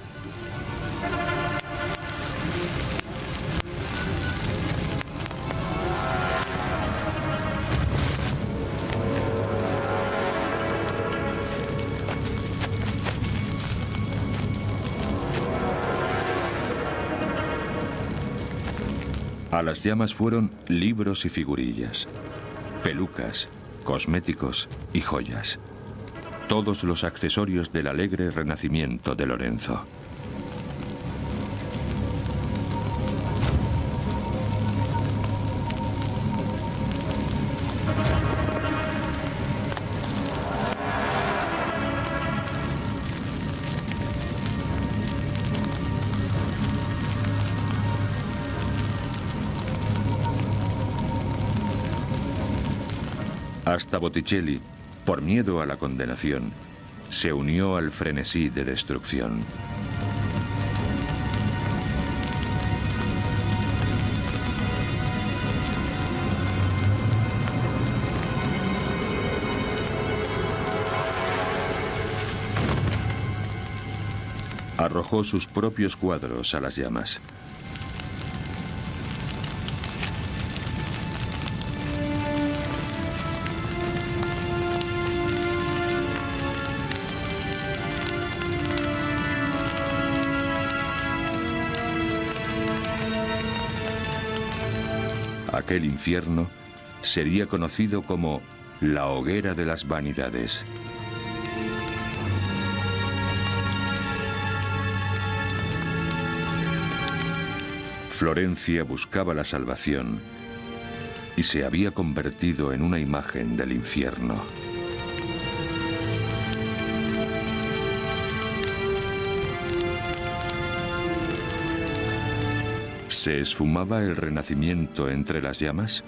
A las llamas fueron libros y figurillas, pelucas, cosméticos y joyas. Todos los accesorios del alegre renacimiento de Lorenzo. Hasta Botticelli, por miedo a la condenación, se unió al frenesí de destrucción. Arrojó sus propios cuadros a las llamas. Aquel infierno sería conocido como la hoguera de las vanidades. Florencia buscaba la salvación y se había convertido en una imagen del infierno. ¿Se esfumaba el renacimiento entre las llamas?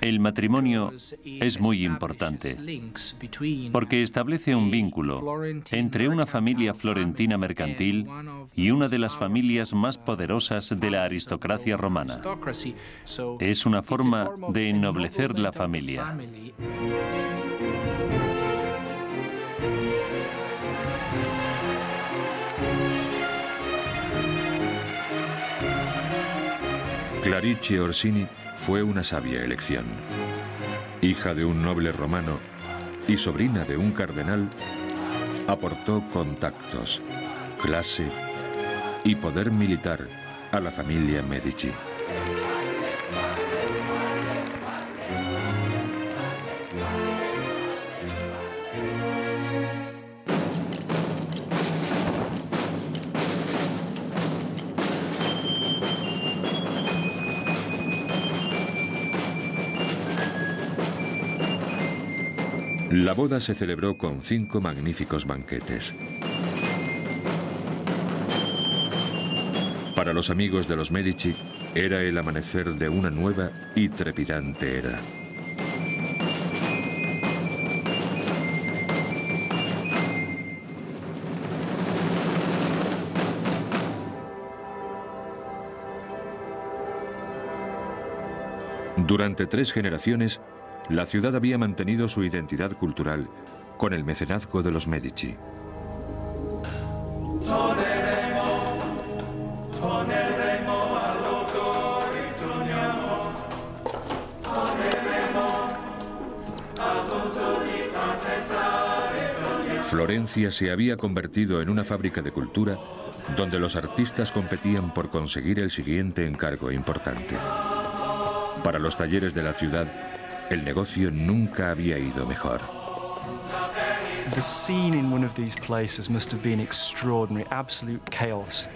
El matrimonio es muy importante porque establece un vínculo entre una familia florentina mercantil y una de las familias más poderosas de la aristocracia romana. Es una forma de ennoblecer la familia. Clarice Orsini fue una sabia elección. Hija de un noble romano y sobrina de un cardenal, aportó contactos, clase y poder militar a la familia Medici. La boda se celebró con 5 magníficos banquetes. Para los amigos de los Medici, era el amanecer de una nueva y trepidante era. Durante 3 generaciones, la ciudad había mantenido su identidad cultural con el mecenazgo de los Medici. Florencia se había convertido en una fábrica de cultura donde los artistas competían por conseguir el siguiente encargo importante. Para los talleres de la ciudad, el negocio nunca había ido mejor. The scene in one of these places must have been extraordinary, absolute chaos.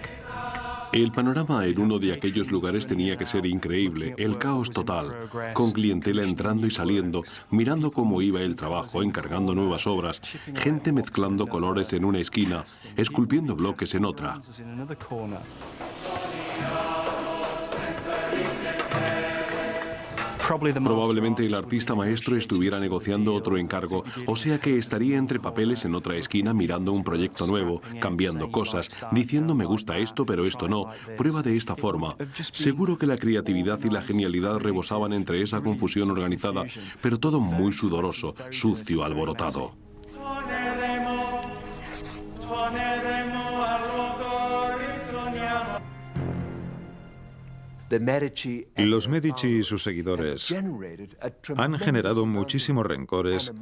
El panorama en uno de aquellos lugares tenía que ser increíble, el caos total, con clientela entrando y saliendo, mirando cómo iba el trabajo, encargando nuevas obras, gente mezclando colores en una esquina, esculpiendo bloques en otra. Probablemente el artista maestro estuviera negociando otro encargo, o sea que estaría entre papeles en otra esquina mirando un proyecto nuevo, cambiando cosas, diciendo me gusta esto pero esto no, prueba de esta forma. Seguro que la creatividad y la genialidad rebosaban entre esa confusión organizada, pero todo muy sudoroso, sucio, alborotado. Los Medici y sus seguidores han generado muchísimos rencores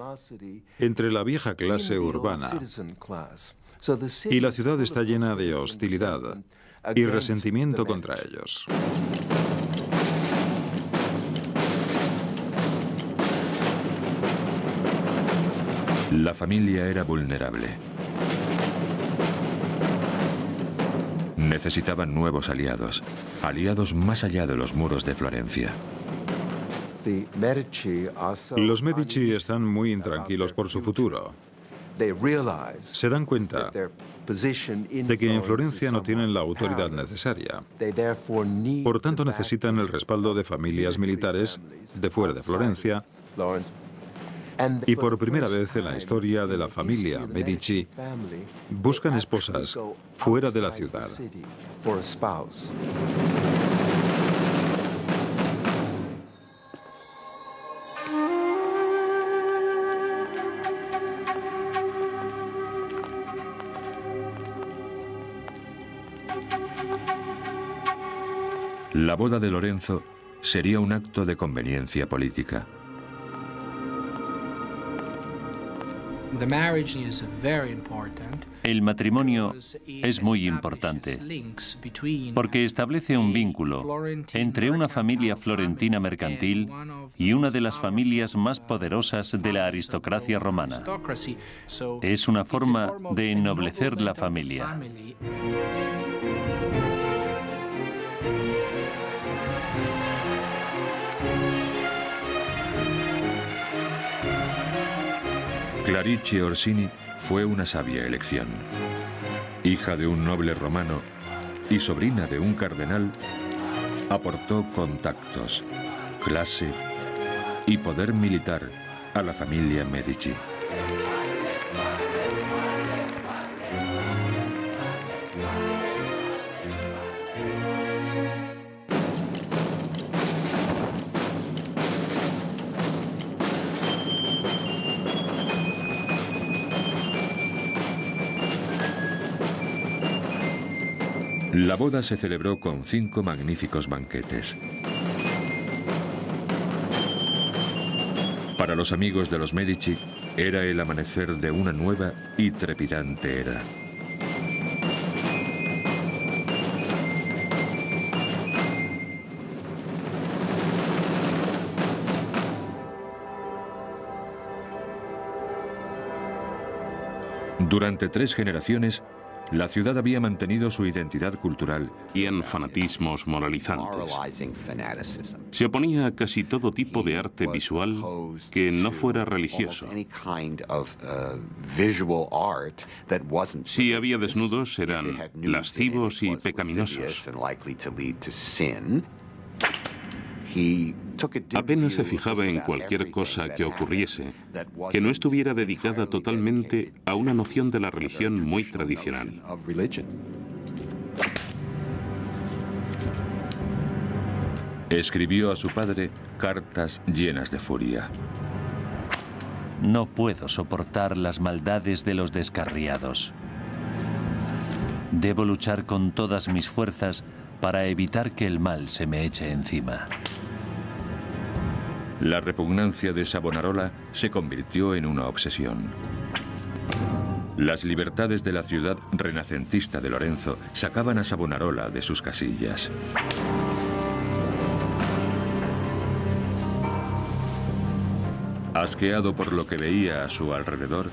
entre la vieja clase urbana y la ciudad está llena de hostilidad y resentimiento contra ellos. La familia era vulnerable. Necesitaban nuevos aliados, aliados más allá de los muros de Florencia. Los Medici están muy intranquilos por su futuro. Se dan cuenta de que en Florencia no tienen la autoridad necesaria. Por tanto, necesitan el respaldo de familias militares de fuera de Florencia. Y por primera vez en la historia de la familia Medici, buscan esposas fuera de la ciudad. La boda de Lorenzo sería un acto de conveniencia política. El matrimonio es muy importante porque establece un vínculo entre una familia florentina mercantil y una de las familias más poderosas de la aristocracia romana. Es una forma de ennoblecer la familia. Clarice Orsini fue una sabia elección. Hija de un noble romano y sobrina de un cardenal, aportó contactos, clase y poder militar a la familia Medici. La boda se celebró con 5 magníficos banquetes. Para los amigos de los Medici, era el amanecer de una nueva y trepidante era. Durante 3 generaciones, la ciudad había mantenido su identidad cultural y en fanatismos moralizantes. Se oponía a casi todo tipo de arte visual que no fuera religioso. Si había desnudos, eran lascivos y pecaminosos. Apenas se fijaba en cualquier cosa que ocurriese que no estuviera dedicada totalmente a una noción de la religión muy tradicional. Escribió a su padre cartas llenas de furia. No puedo soportar las maldades de los descarriados. Debo luchar con todas mis fuerzas para evitar que el mal se me eche encima. La repugnancia de Savonarola se convirtió en una obsesión. Las libertades de la ciudad renacentista de Lorenzo sacaban a Savonarola de sus casillas. Asqueado por lo que veía a su alrededor,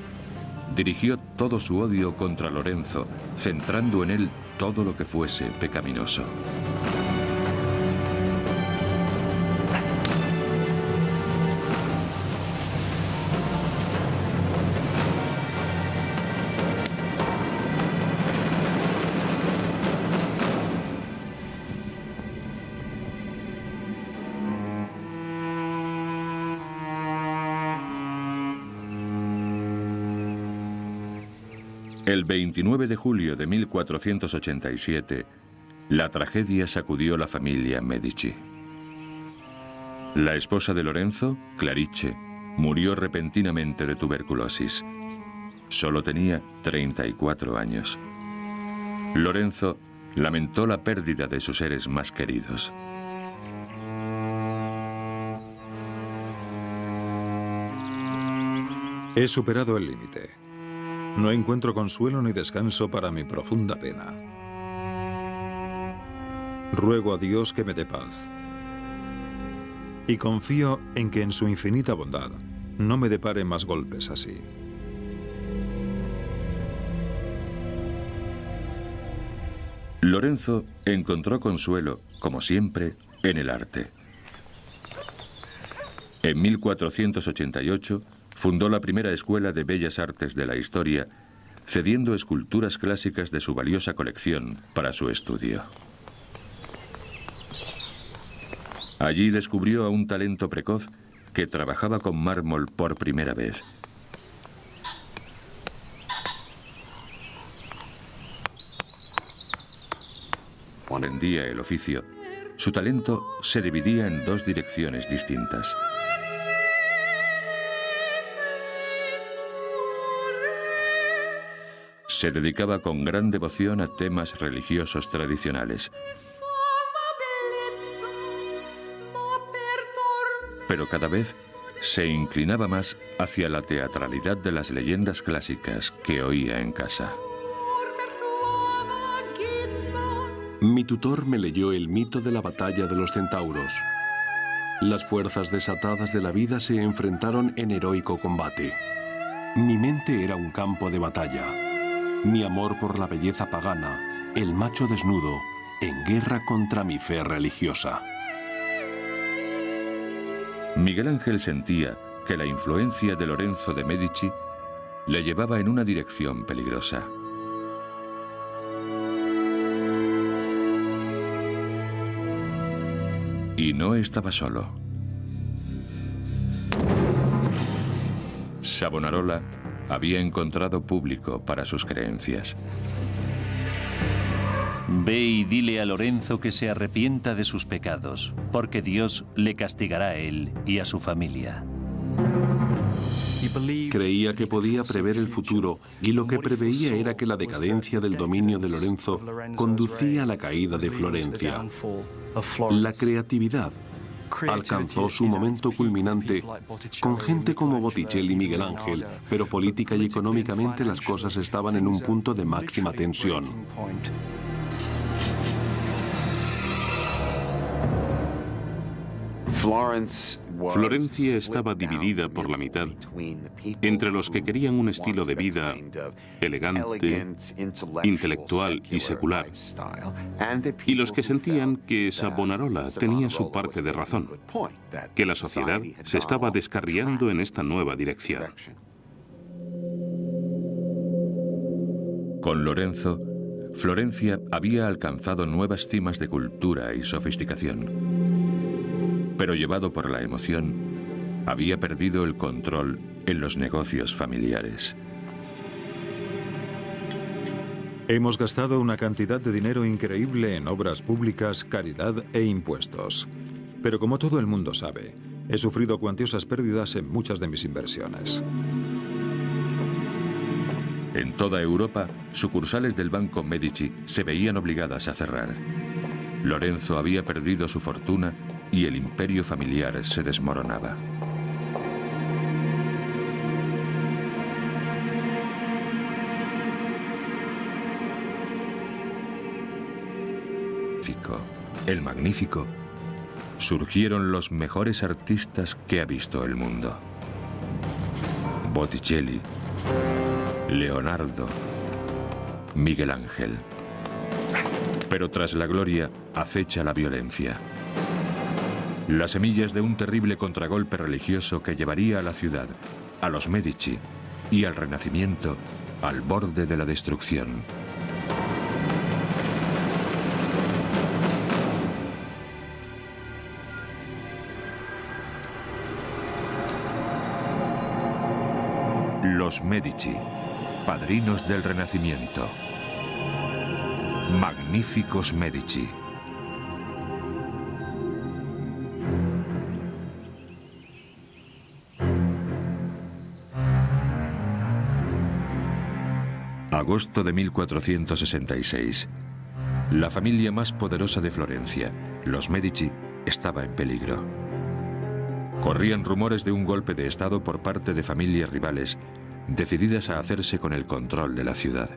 dirigió todo su odio contra Lorenzo, centrando en él todo lo que fuese pecaminoso. El 29 de julio de 1487, la tragedia sacudió la familia Medici. La esposa de Lorenzo, Clarice, murió repentinamente de tuberculosis. Solo tenía 34 años. Lorenzo lamentó la pérdida de sus seres más queridos. He superado el límite. No encuentro consuelo ni descanso para mi profunda pena. Ruego a Dios que me dé paz. Y confío en que en su infinita bondad no me depare más golpes así. Lorenzo encontró consuelo, como siempre, en el arte. En 1488 fundó la primera escuela de bellas artes de la historia, cediendo esculturas clásicas de su valiosa colección para su estudio. Allí descubrió a un talento precoz que trabajaba con mármol por primera vez. Aprendía el oficio. Su talento se dividía en 2 direcciones distintas. Se dedicaba con gran devoción a temas religiosos tradicionales. Pero cada vez se inclinaba más hacia la teatralidad de las leyendas clásicas que oía en casa. Mi tutor me leyó el mito de la batalla de los centauros. Las fuerzas desatadas de la vida se enfrentaron en heroico combate. Mi mente era un campo de batalla. Mi amor por la belleza pagana, el macho desnudo, en guerra contra mi fe religiosa. Miguel Ángel sentía que la influencia de Lorenzo de Medici le llevaba en una dirección peligrosa. Y no estaba solo. Savonarola había encontrado público para sus creencias. Ve y dile a Lorenzo que se arrepienta de sus pecados, porque Dios le castigará a él y a su familia. Creía que podía prever el futuro y lo que preveía era que la decadencia del dominio de Lorenzo conducía a la caída de Florencia. La creatividad alcanzó su momento culminante con gente como Botticelli y Miguel Ángel, pero política y económicamente las cosas estaban en un punto de máxima tensión. Florencia estaba dividida por la mitad entre los que querían un estilo de vida elegante, intelectual y secular, y los que sentían que Savonarola tenía su parte de razón, que la sociedad se estaba descarriando en esta nueva dirección. Con Lorenzo, Florencia había alcanzado nuevas cimas de cultura y sofisticación. Pero llevado por la emoción, había perdido el control en los negocios familiares. Hemos gastado una cantidad de dinero increíble en obras públicas, caridad e impuestos. Pero como todo el mundo sabe, he sufrido cuantiosas pérdidas en muchas de mis inversiones. En toda Europa, sucursales del Banco Medici se veían obligadas a cerrar. Lorenzo había perdido su fortuna y el imperio familiar se desmoronaba. El Magnífico, surgieron los mejores artistas que ha visto el mundo. Botticelli, Leonardo, Miguel Ángel. Pero tras la gloria acecha la violencia. Las semillas de un terrible contragolpe religioso que llevaría a la ciudad, a los Medici y al Renacimiento al borde de la destrucción. Los Medici, padrinos del Renacimiento. Magníficos Medici. Agosto de 1466. La familia más poderosa de Florencia, los Medici, estaba en peligro. Corrían rumores de un golpe de Estado por parte de familias rivales, decididas a hacerse con el control de la ciudad.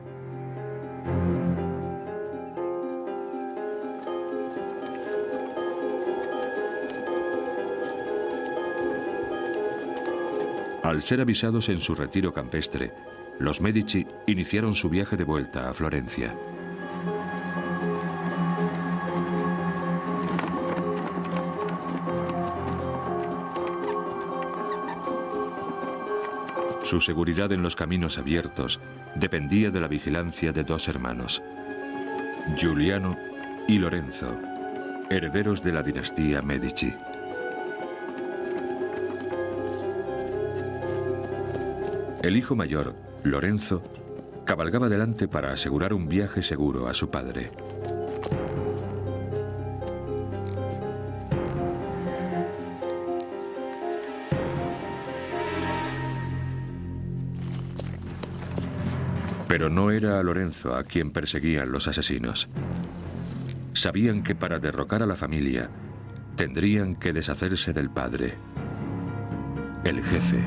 Al ser avisados en su retiro campestre, los Medici iniciaron su viaje de vuelta a Florencia. Su seguridad en los caminos abiertos dependía de la vigilancia de dos hermanos, Giuliano y Lorenzo, herederos de la dinastía Medici. El hijo mayor, Lorenzo, cabalgaba delante para asegurar un viaje seguro a su padre. Pero no era a Lorenzo a quien perseguían los asesinos. Sabían que para derrocar a la familia tendrían que deshacerse del padre, el jefe.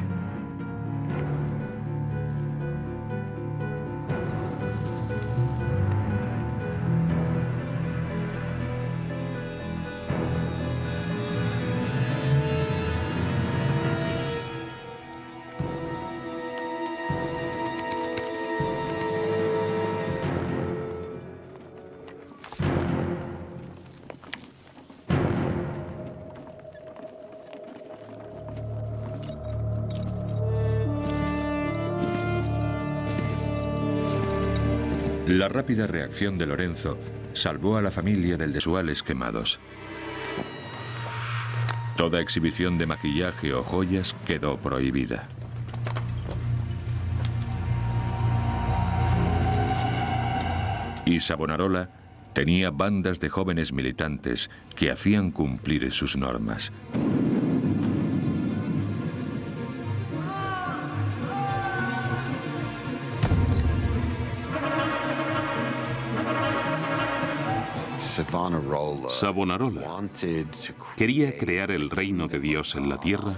La rápida reacción de Lorenzo salvó a la familia del desiguales quemados. Toda exhibición de maquillaje o joyas quedó prohibida. Y Savonarola tenía bandas de jóvenes militantes que hacían cumplir sus normas. Savonarola quería crear el reino de Dios en la tierra,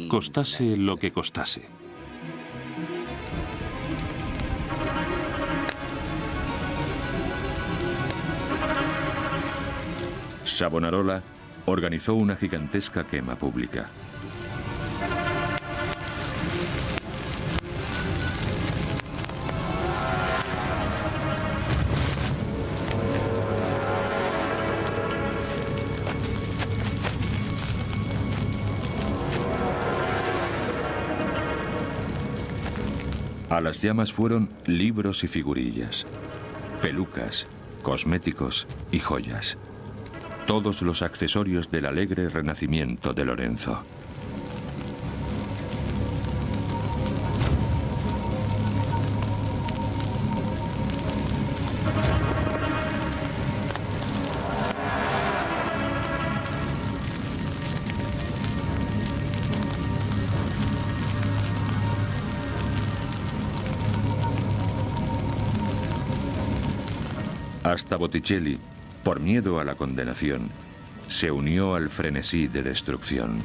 costase lo que costase. Savonarola organizó una gigantesca quema pública. A las llamas fueron libros y figurillas, pelucas, cosméticos y joyas. Todos los accesorios del alegre renacimiento de Lorenzo. Hasta Botticelli, por miedo a la condenación, se unió al frenesí de destrucción.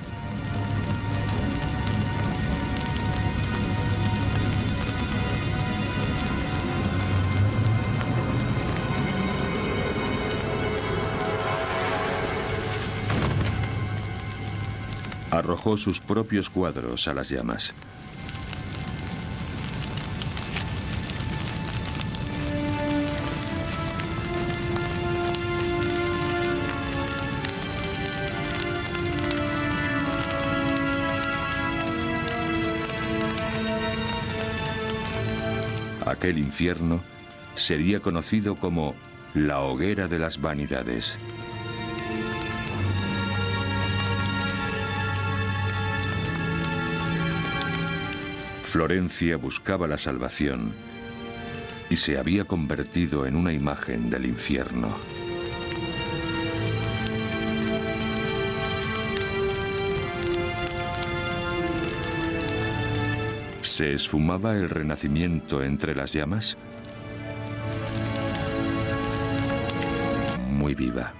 Arrojó sus propios cuadros a las llamas. Aquel infierno sería conocido como la hoguera de las vanidades. Florencia buscaba la salvación y se había convertido en una imagen del infierno. ¿Se esfumaba el renacimiento entre las llamas? Muy viva.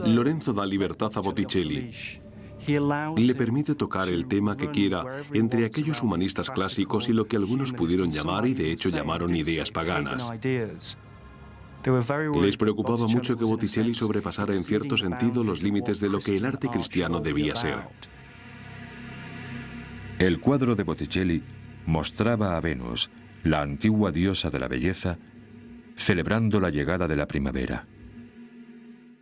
Lorenzo da libertad a Botticelli. Le permite tocar el tema que quiera entre aquellos humanistas clásicos y lo que algunos pudieron llamar y de hecho llamaron ideas paganas. Les preocupaba mucho que Botticelli sobrepasara en cierto sentido los límites de lo que el arte cristiano debía ser. El cuadro de Botticelli mostraba a Venus, la antigua diosa de la belleza, celebrando la llegada de la primavera.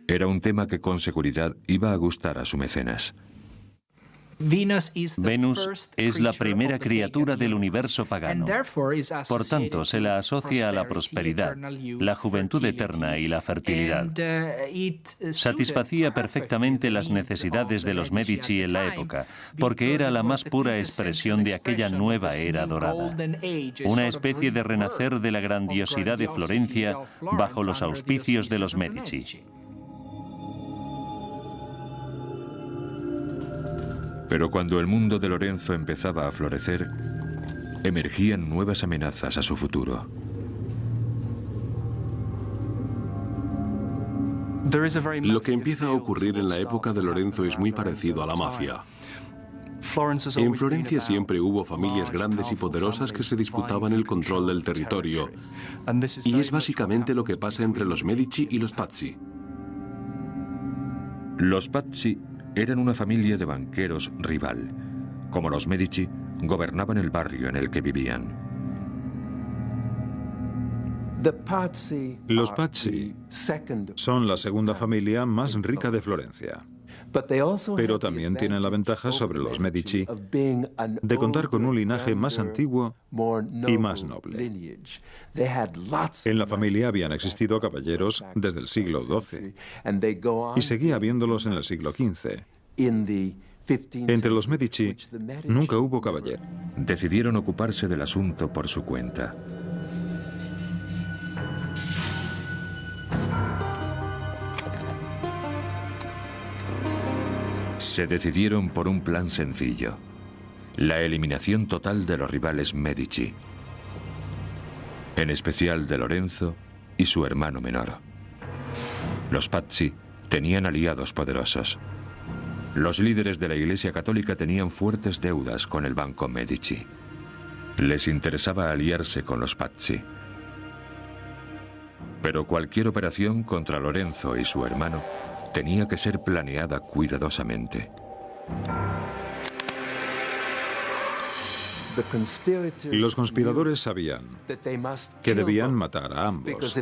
Era un tema que con seguridad iba a gustar a su mecenas. Venus es la primera criatura del universo pagano. Por tanto, se la asocia a la prosperidad, la juventud eterna y la fertilidad. Satisfacía perfectamente las necesidades de los Medici en la época, porque era la más pura expresión de aquella nueva era dorada. Una especie de renacer de la grandiosidad de Florencia bajo los auspicios de los Medici. Pero cuando el mundo de Lorenzo empezaba a florecer, emergían nuevas amenazas a su futuro. Lo que empieza a ocurrir en la época de Lorenzo es muy parecido a la mafia. En Florencia siempre hubo familias grandes y poderosas que se disputaban el control del territorio. Y es básicamente lo que pasa entre los Medici y los Pazzi. Los Pazzi eran una familia de banqueros rival, como los Medici, gobernaban el barrio en el que vivían. Los Pazzi son la segunda familia más rica de Florencia, pero también tienen la ventaja sobre los Medici de contar con un linaje más antiguo y más noble. En la familia habían existido caballeros desde el siglo XII y seguía habiéndolos en el siglo XV. Entre los Medici nunca hubo caballero. Decidieron ocuparse del asunto por su cuenta. Se decidieron por un plan sencillo: la eliminación total de los rivales Medici, en especial de Lorenzo y su hermano menor. Los Pazzi tenían aliados poderosos. Los líderes de la Iglesia Católica tenían fuertes deudas con el Banco Medici. Les interesaba aliarse con los Pazzi. Pero cualquier operación contra Lorenzo y su hermano tenía que ser planeada cuidadosamente. Los conspiradores sabían que debían matar a ambos,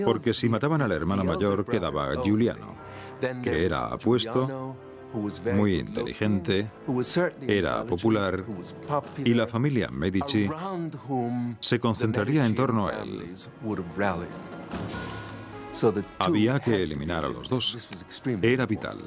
porque si mataban al hermano mayor quedaba Giuliano, que era apuesto, muy inteligente, era popular, y la familia Medici se concentraría en torno a él. Había que eliminar a los dos. Era vital.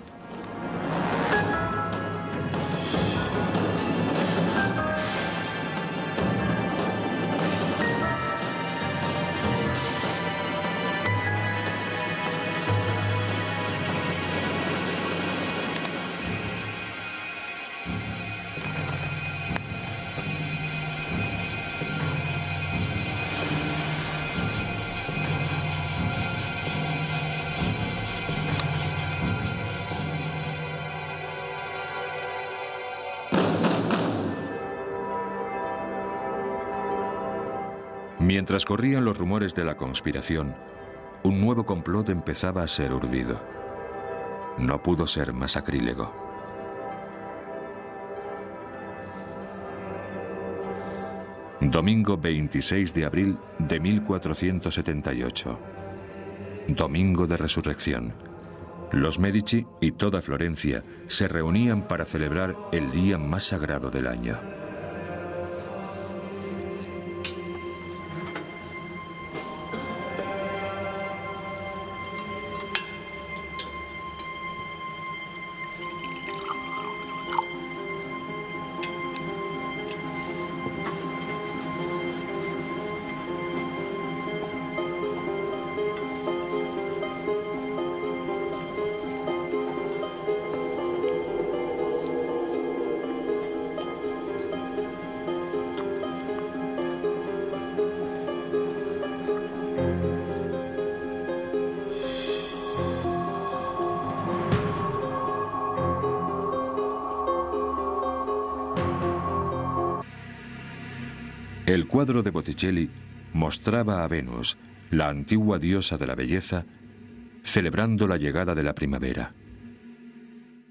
Mientras corrían los rumores de la conspiración, un nuevo complot empezaba a ser urdido. No pudo ser más sacrílego. Domingo 26 de abril de 1478. Domingo de Resurrección. Los Medici y toda Florencia se reunían para celebrar el día más sagrado del año. El cuadro de Botticelli mostraba a Venus, la antigua diosa de la belleza, celebrando la llegada de la primavera.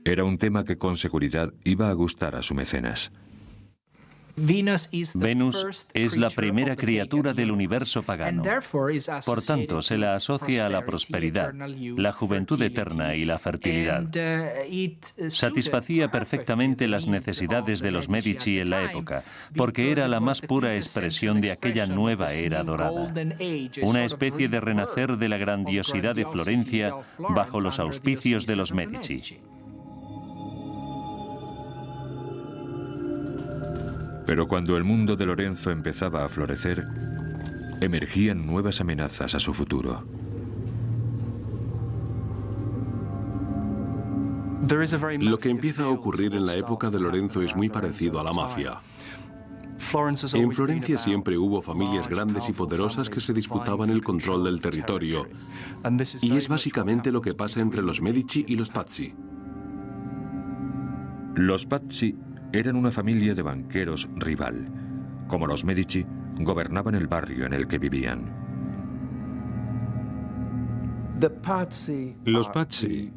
Era un tema que con seguridad iba a gustar a su mecenas. Venus es la primera criatura del universo pagano. Por tanto, se la asocia a la prosperidad, la juventud eterna y la fertilidad. Satisfacía perfectamente las necesidades de los Medici en la época, porque era la más pura expresión de aquella nueva era dorada. Una especie de renacer de la grandiosidad de Florencia bajo los auspicios de los Medici. Pero cuando el mundo de Lorenzo empezaba a florecer, emergían nuevas amenazas a su futuro. Lo que empieza a ocurrir en la época de Lorenzo es muy parecido a la mafia. En Florencia siempre hubo familias grandes y poderosas que se disputaban el control del territorio. Y es básicamente lo que pasa entre los Medici y los Pazzi. Los Pazzi eran una familia de banqueros rival. Como los Medici, gobernaban el barrio en el que vivían. Los Pazzi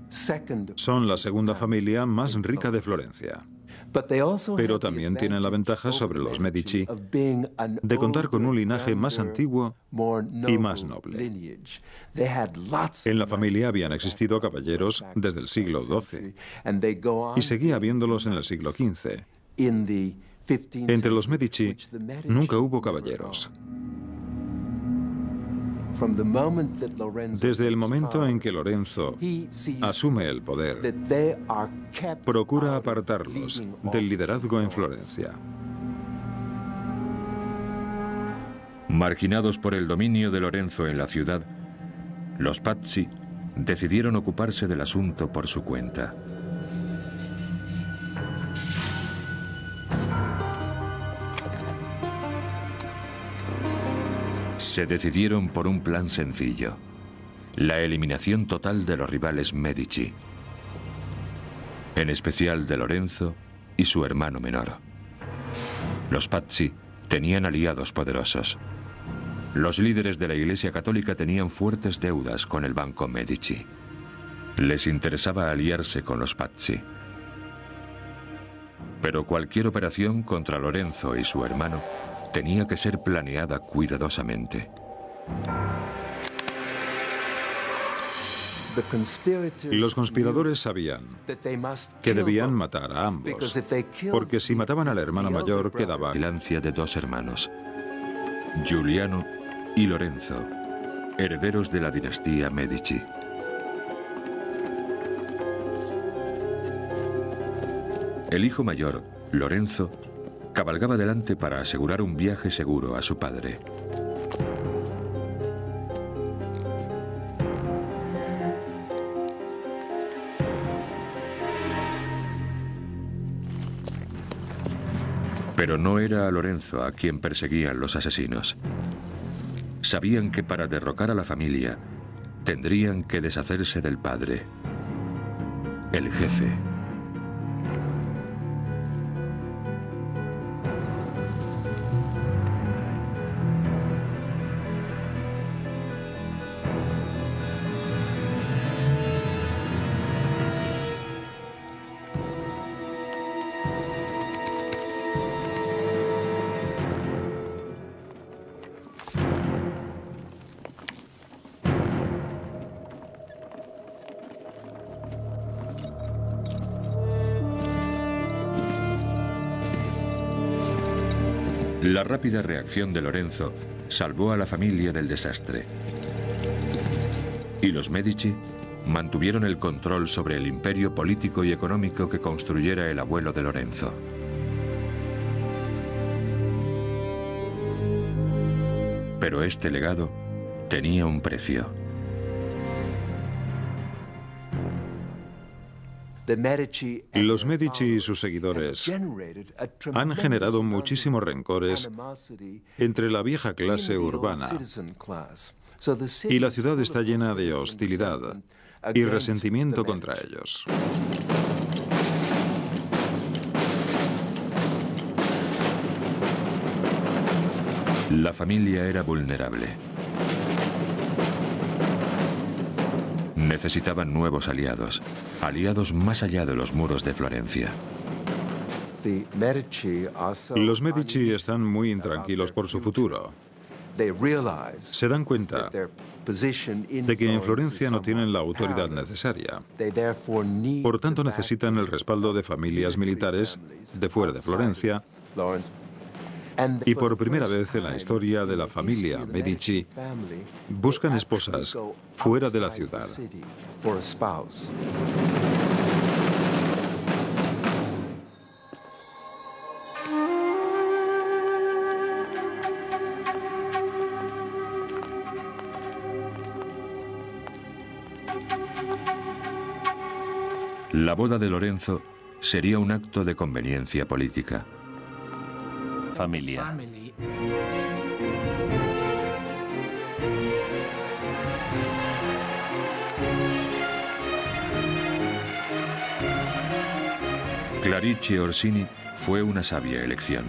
son la segunda familia más rica de Florencia, Pero también tienen la ventaja sobre los Medici de contar con un linaje más antiguo y más noble. En la familia habían existido caballeros desde el siglo XII y seguía habiéndolos en el siglo XV. Entre los Medici nunca hubo caballeros. Desde el momento en que Lorenzo asume el poder, procura apartarlos del liderazgo en Florencia. Marginados por el dominio de Lorenzo en la ciudad, los Pazzi decidieron ocuparse del asunto por su cuenta. Se decidieron por un plan sencillo: la eliminación total de los rivales Medici, en especial de Lorenzo y su hermano menor. Los Pazzi tenían aliados poderosos. Los líderes de la Iglesia Católica tenían fuertes deudas con el Banco Medici. Les interesaba aliarse con los Pazzi. Pero cualquier operación contra Lorenzo y su hermano tenía que ser planeada cuidadosamente. Los conspiradores sabían que debían matar a ambos, porque si mataban al hermano mayor quedaba la vigilancia de dos hermanos, Giuliano y Lorenzo, herederos de la dinastía Medici. El hijo mayor, Lorenzo, cabalgaba delante para asegurar un viaje seguro a su padre. Pero no era a Lorenzo a quien perseguían los asesinos. Sabían que para derrocar a la familia tendrían que deshacerse del padre, el jefe. La rápida reacción de Lorenzo salvó a la familia del desastre. Y los Medici mantuvieron el control sobre el imperio político y económico que construyera el abuelo de Lorenzo. Pero este legado tenía un precio. Los Medici y sus seguidores han generado muchísimos rencores entre la vieja clase urbana, y la ciudad está llena de hostilidad y resentimiento contra ellos. La familia era vulnerable. Necesitaban nuevos aliados, aliados más allá de los muros de Florencia. Los Medici están muy intranquilos por su futuro. Se dan cuenta de que en Florencia no tienen la autoridad necesaria. Por tanto, necesitan el respaldo de familias militares de fuera de Florencia. Y por primera vez en la historia de la familia Medici, buscan esposas fuera de la ciudad. La boda de Lorenzo sería un acto de conveniencia política. Familia. Clarice Orsini fue una sabia elección.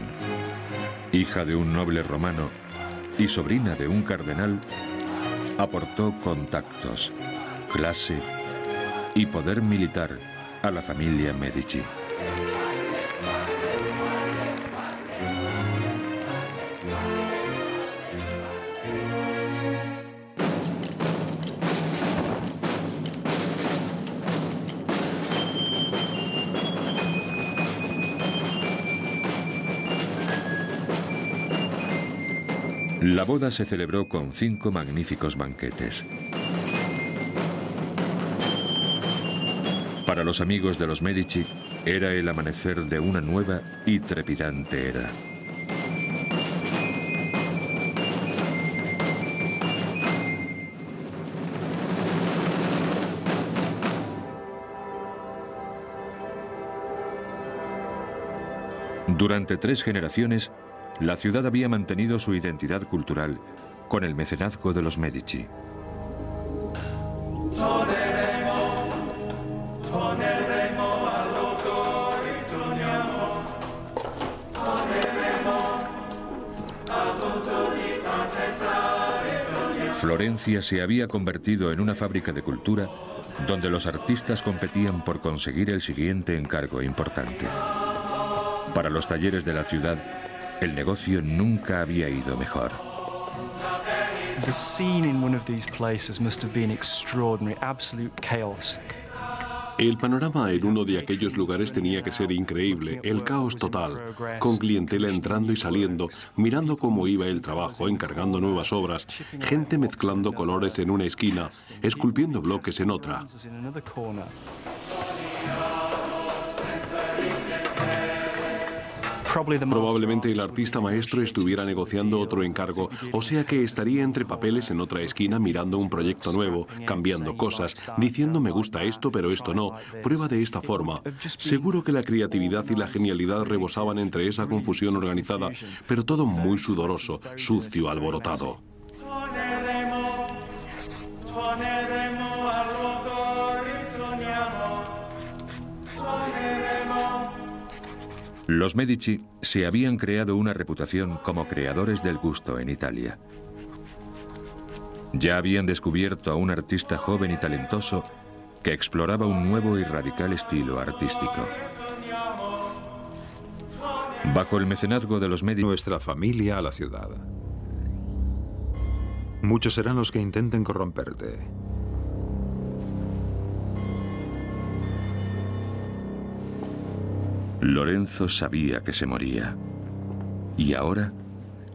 Hija de un noble romano y sobrina de un cardenal, aportó contactos, clase y poder militar a la familia Medici. La boda se celebró con 5 magníficos banquetes. Para los amigos de los Medici, era el amanecer de una nueva y trepidante era. Durante 3 generaciones, la ciudad había mantenido su identidad cultural con el mecenazgo de los Medici. Florencia se había convertido en una fábrica de cultura donde los artistas competían por conseguir el siguiente encargo importante. Para los talleres de la ciudad, el negocio nunca había ido mejor. The scene in one of these places must have been extraordinary, absolute chaos. El panorama en uno de aquellos lugares tenía que ser increíble, el caos total, con clientela entrando y saliendo, mirando cómo iba el trabajo, encargando nuevas obras, gente mezclando colores en una esquina, esculpiendo bloques en otra. Probablemente el artista maestro estuviera negociando otro encargo, o sea que estaría entre papeles en otra esquina mirando un proyecto nuevo, cambiando cosas, diciendo me gusta esto pero esto no, prueba de esta forma. Seguro que la creatividad y la genialidad rebosaban entre esa confusión organizada, pero todo muy sudoroso, sucio, alborotado. Los Medici se habían creado una reputación como creadores del gusto en Italia. Ya habían descubierto a un artista joven y talentoso que exploraba un nuevo y radical estilo artístico. Bajo el mecenazgo de los Medici, nuestra familia a la ciudad. Muchos serán los que intenten corromperte. Lorenzo sabía que se moría. Y ahora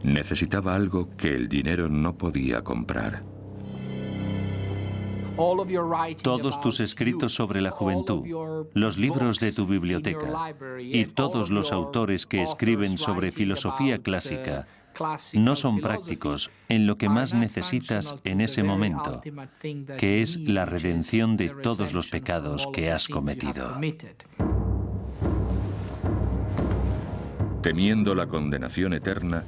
necesitaba algo que el dinero no podía comprar. Todos tus escritos sobre la juventud, los libros de tu biblioteca y todos los autores que escriben sobre filosofía clásica no son prácticos en lo que más necesitas en ese momento, que es la redención de todos los pecados que has cometido. Temiendo la condenación eterna,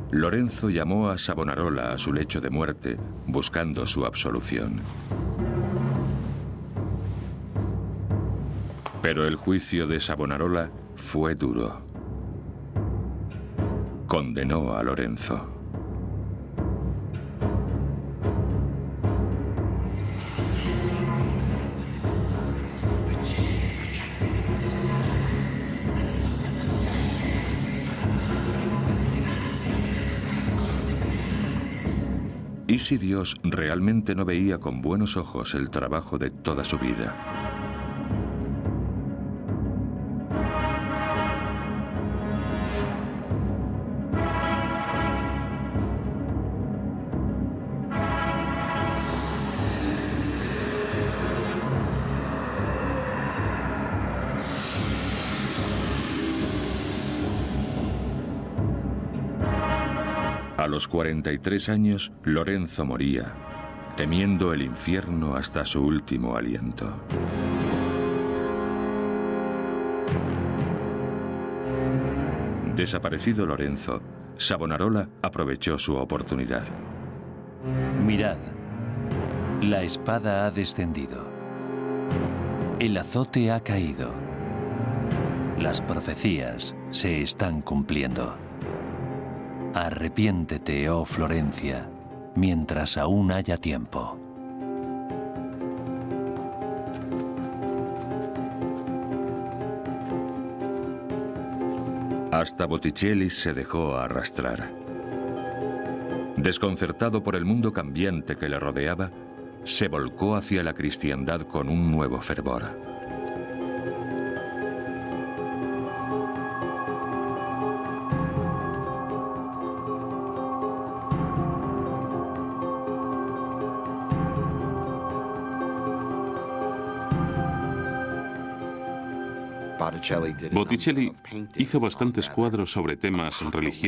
Lorenzo llamó a Savonarola a su lecho de muerte, buscando su absolución. Pero el juicio de Savonarola fue duro. Condenó a Lorenzo. ¿Y si Dios realmente no veía con buenos ojos el trabajo de toda su vida? A los 43 años, Lorenzo moría, temiendo el infierno hasta su último aliento. Desaparecido Lorenzo, Savonarola aprovechó su oportunidad. Mirad, la espada ha descendido. El azote ha caído. Las profecías se están cumpliendo. Arrepiéntete, oh Florencia, mientras aún haya tiempo. Hasta Botticelli se dejó arrastrar. Desconcertado por el mundo cambiante que le rodeaba, se volcó hacia la cristiandad con un nuevo fervor. Botticelli hizo bastantes cuadros sobre temas religiosos